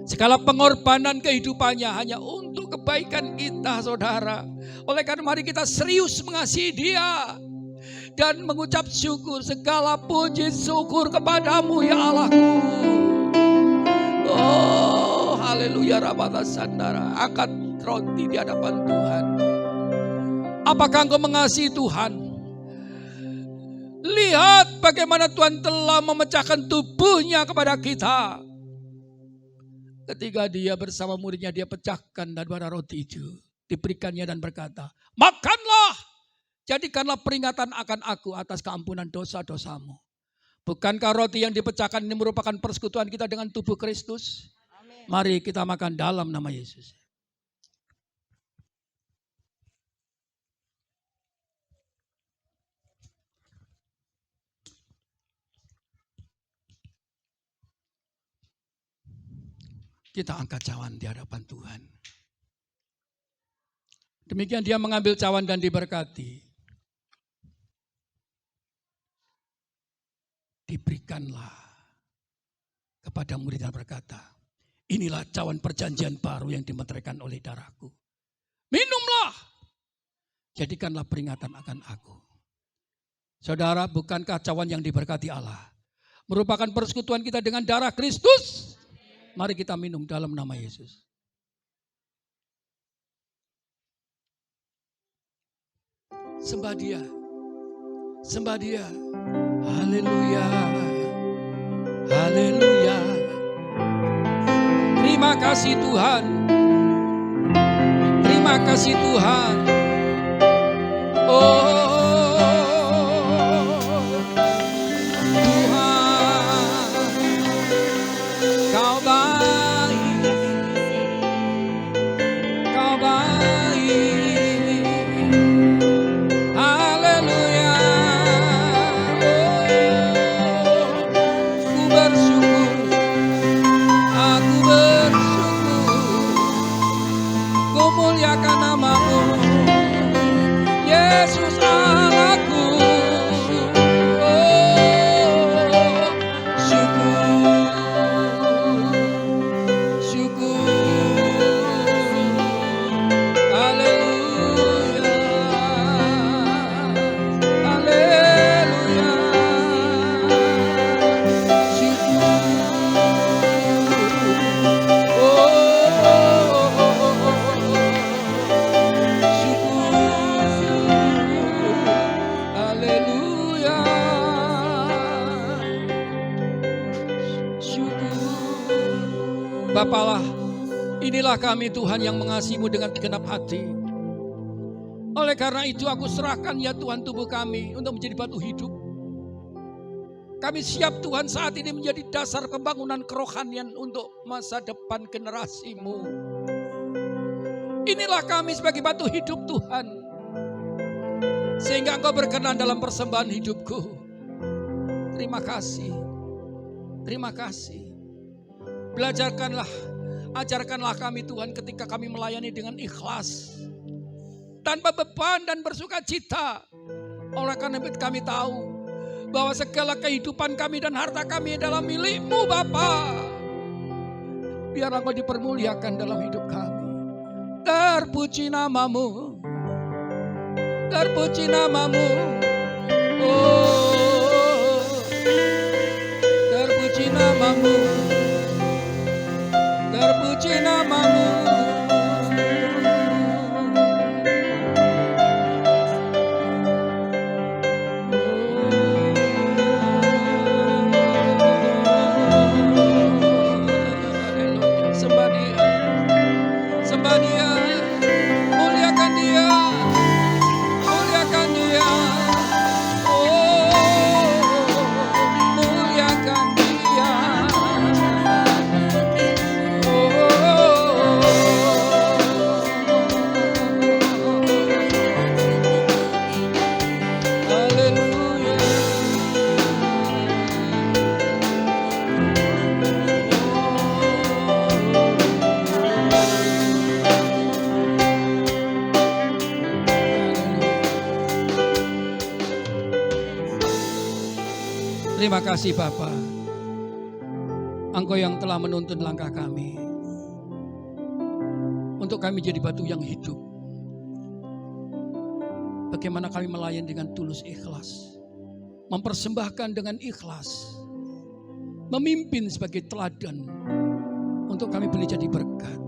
Speaker 5: Segala pengorbanan kehidupannya hanya untuk kebaikan kita, saudara. Oleh karena mari kita serius mengasihi Dia dan mengucap syukur, segala puji syukur kepadamu ya Allahku. Oh haleluya, rabata sandara. Angkat roti di hadapan Tuhan. Apakah engkau mengasihi Tuhan? Lihat bagaimana Tuhan telah memecahkan tubuhnya kepada kita. Ketika Dia bersama muridnya, Dia pecahkan daripada roti itu, diberikannya dan berkata, makanlah, jadikanlah peringatan akan aku atas keampunan dosa-dosamu. Bukankah roti yang dipecahkan ini merupakan persekutuan kita dengan tubuh Kristus? Amin. Mari kita makan dalam nama Yesus. Kita angkat cawan di hadapan Tuhan. Demikian dia mengambil cawan dan diberkati. Diberikanlah kepada murid dan berkata, inilah cawan perjanjian baru yang dimeteraikan oleh darahku. Minumlah, jadikanlah peringatan akan aku. Saudara, bukankah cawan yang diberkati Allah merupakan persekutuan kita dengan darah Kristus? Mari kita minum dalam nama Yesus. Sembah dia, sembah dia. Haleluya, haleluya. Terima kasih Tuhan, terima kasih Tuhan. Oh Tuhan, Kau baik, Kau baik. Haleluya. Aku bersyukur, ku muliakan namamu, Yesus Allahku. Syukur. Haleluya, haleluya. Syukur. Haleluya. Bapalah, inilah kami Tuhan yang mengasihimu dengan segenap hati. Oleh karena itu aku serahkan ya Tuhan tubuh kami untuk menjadi batu hidup. Kami siap Tuhan saat ini menjadi dasar pembangunan kerohanian untuk masa depan generasimu. Inilah kami sebagai batu hidup Tuhan. Sehingga Engkau berkenan dalam persembahan hidupku. Terima kasih. Terima kasih. Ajarkanlah kami Tuhan ketika kami melayani dengan ikhlas. Tanpa beban dan bersuka cita. Oleh karena itu kami tahu bahwa segala kehidupan kami dan harta kami adalah milik-Mu Bapa. Biar Engkau dipermuliakan dalam hidup kami. Terpuji namamu. Terpuji namamu. Oh, terpuji namamu. Terpuji namamu. Sembah dia, sembah dia, muliakan dia, muliakan dia. Oh, muliakan dia. Haleluya. Terima kasih Bapa. Engkau yang telah menuntun langkah kami untuk kami jadi batu yang hidup. Bagaimana kami melayani dengan tulus ikhlas, mempersembahkan dengan ikhlas, memimpin sebagai teladan untuk kami boleh jadi berkat.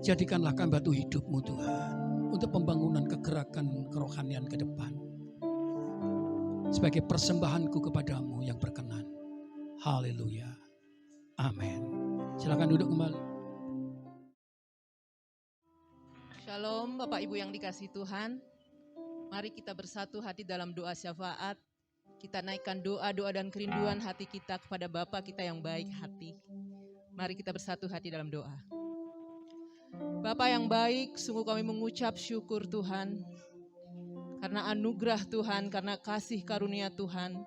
Speaker 5: Jadikanlah kami batu hidup-Mu Tuhan untuk pembangunan kegerakan kerohanian ke depan. Sebagai persembahanku kepadamu yang berkenan. Haleluya. Amin. Silakan duduk kembali.
Speaker 6: Shalom Bapak Ibu yang dikasihi Tuhan. Mari kita bersatu hati dalam doa syafaat. Kita naikkan doa-doa dan kerinduan hati kita kepada Bapa kita yang baik hati. Mari kita bersatu hati dalam doa. Bapa yang baik, sungguh kami mengucap syukur Tuhan. Karena anugerah Tuhan, karena kasih karunia Tuhan,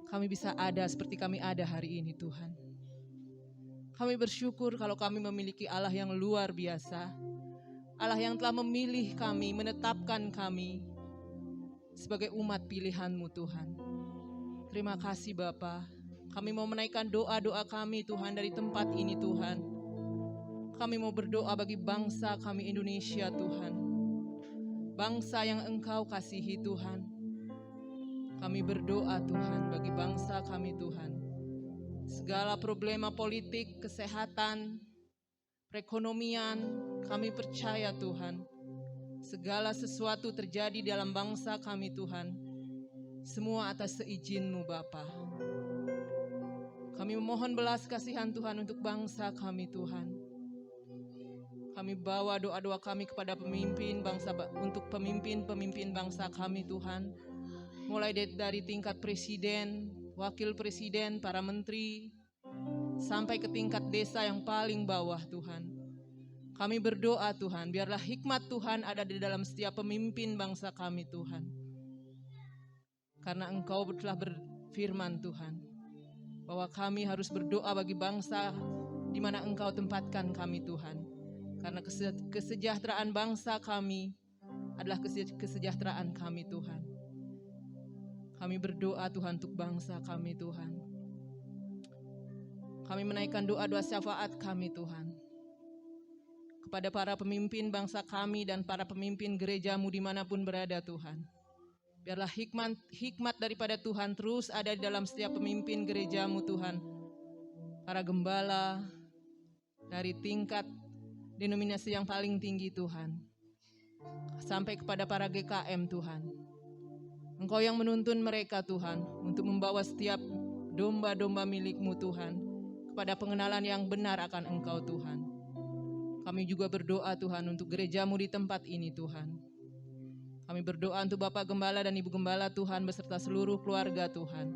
Speaker 6: kami bisa ada seperti kami ada hari ini Tuhan. Kami bersyukur kalau kami memiliki Allah yang luar biasa. Allah yang telah memilih kami, menetapkan kami sebagai umat pilihan-Mu Tuhan. Terima kasih Bapa. Kami mau menaikkan doa-doa kami Tuhan dari tempat ini Tuhan. Kami mau berdoa bagi bangsa kami Indonesia Tuhan. Bangsa yang Engkau kasihi Tuhan. Kami berdoa Tuhan bagi bangsa kami Tuhan. Segala problema politik, kesehatan, perekonomian, kami percaya Tuhan. Segala sesuatu terjadi dalam bangsa kami Tuhan. Semua atas seizin-Mu Bapa. Kami memohon belas kasihan Tuhan untuk bangsa kami Tuhan. Kami bawa doa-doa kami kepada pemimpin bangsa, untuk pemimpin-pemimpin bangsa kami Tuhan. Mulai dari tingkat presiden, wakil presiden, para menteri, sampai ke tingkat desa yang paling bawah Tuhan. Kami berdoa Tuhan, biarlah hikmat Tuhan ada di dalam setiap pemimpin bangsa kami Tuhan. Karena Engkau telah berfirman Tuhan, bahwa kami harus berdoa bagi bangsa di mana Engkau tempatkan kami Tuhan. Karena kesejahteraan bangsa kami adalah kesejahteraan kami Tuhan. Kami berdoa Tuhan untuk bangsa kami Tuhan. Kami menaikkan doa-doa syafaat kami Tuhan. Kepada para pemimpin bangsa kami dan para pemimpin gereja-Mu dimanapun berada Tuhan. Biarlah hikmat daripada Tuhan terus ada di dalam setiap pemimpin gereja-Mu Tuhan. Para gembala dari tingkat denominasi yang paling tinggi Tuhan. Sampai kepada para GKM Tuhan. Engkau yang menuntun mereka Tuhan untuk membawa setiap domba-domba milik-Mu Tuhan kepada pengenalan yang benar akan Engkau Tuhan. Kami juga berdoa Tuhan untuk gereja-Mu di tempat ini Tuhan. Kami berdoa untuk Bapak Gembala dan Ibu Gembala Tuhan beserta seluruh keluarga Tuhan.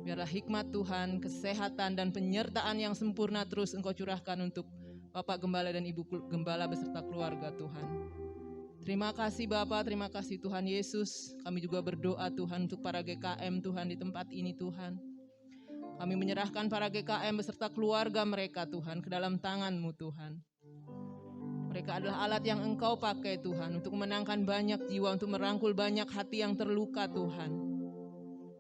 Speaker 6: Biarlah hikmat Tuhan, kesehatan dan penyertaan yang sempurna terus Engkau curahkan untuk Bapak Gembala dan Ibu Gembala beserta keluarga Tuhan. Terima kasih Bapa, terima kasih Tuhan Yesus. Kami juga berdoa Tuhan untuk para GKM Tuhan di tempat ini Tuhan. Kami menyerahkan para GKM beserta keluarga mereka Tuhan ke dalam tangan-Mu Tuhan. Mereka adalah alat yang Engkau pakai Tuhan untuk memenangkan banyak jiwa, untuk merangkul banyak hati yang terluka Tuhan.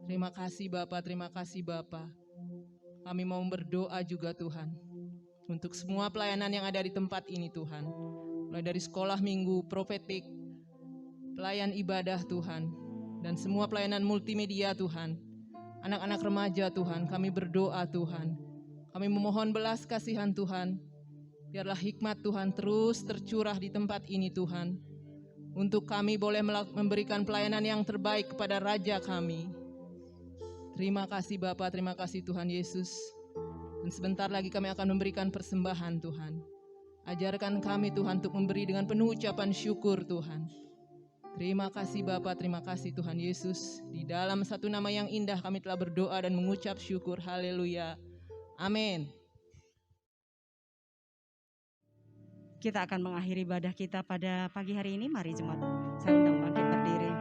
Speaker 6: Terima kasih Bapa, terima kasih Bapa. Kami mau berdoa juga Tuhan untuk semua pelayanan yang ada di tempat ini Tuhan. Mulai dari sekolah minggu, profetik, pelayan ibadah Tuhan, dan semua pelayanan multimedia Tuhan. Anak-anak remaja Tuhan, kami berdoa Tuhan. Kami memohon belas kasihan Tuhan. Biarlah hikmat Tuhan terus tercurah di tempat ini Tuhan. Untuk kami boleh memberikan pelayanan yang terbaik kepada Raja kami. Terima kasih Bapa, terima kasih Tuhan Yesus. Dan sebentar lagi kami akan memberikan persembahan Tuhan. Ajarkan kami Tuhan untuk memberi dengan penuh ucapan syukur Tuhan. Terima kasih Bapa, terima kasih Tuhan Yesus. Di dalam satu nama yang indah kami telah berdoa dan mengucap syukur. Haleluya. Amin.
Speaker 2: Kita akan mengakhiri ibadah kita pada pagi hari ini. Mari jemaat, saya undang bangkit berdiri.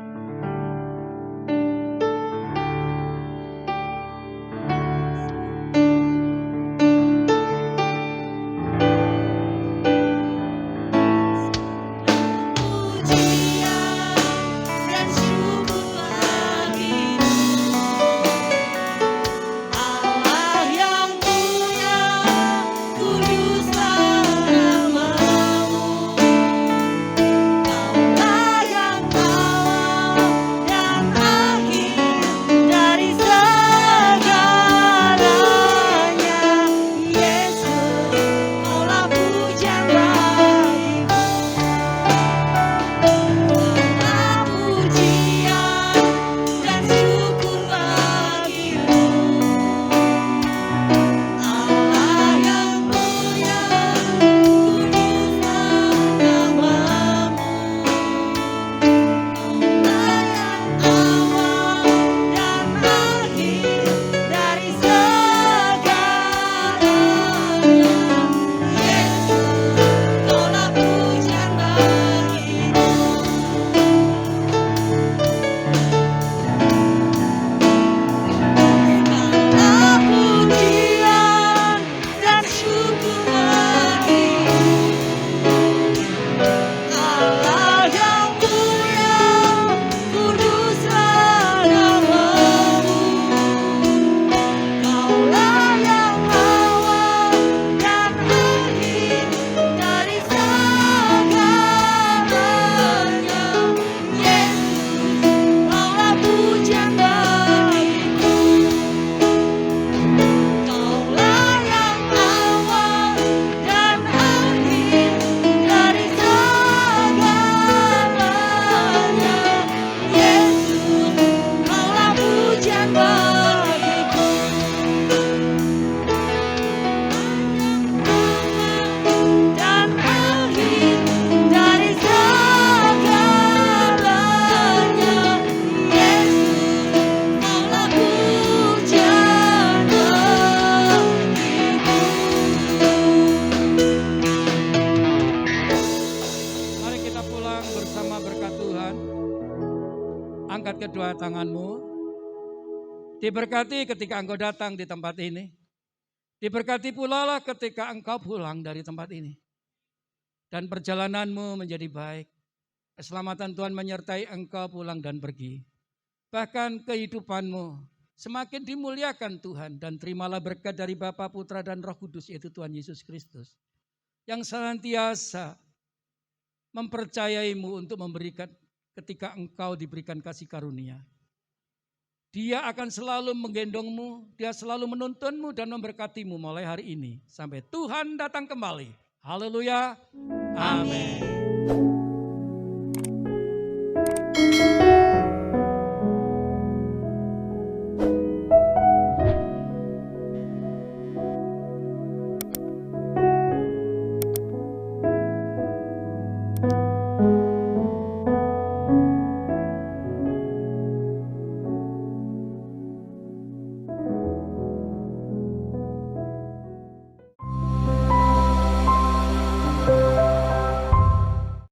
Speaker 7: Yang
Speaker 4: Angkat kedua tanganmu. Diberkati ketika engkau datang di tempat ini. Diberkati pula lah ketika engkau pulang dari tempat ini. Dan perjalananmu menjadi baik. Keselamatan Tuhan menyertai engkau pulang dan pergi. Bahkan kehidupanmu semakin dimuliakan Tuhan. Dan terimalah berkat dari Bapa, Putra, dan Roh Kudus, yaitu Tuhan Yesus Kristus. Yang senantiasa mempercayaimu untuk memberikan ketika engkau diberikan kasih karunia. Dia akan selalu menggendongmu, dia selalu menuntunmu dan memberkatimu mulai hari ini. Sampai Tuhan datang kembali. Haleluya. Amin.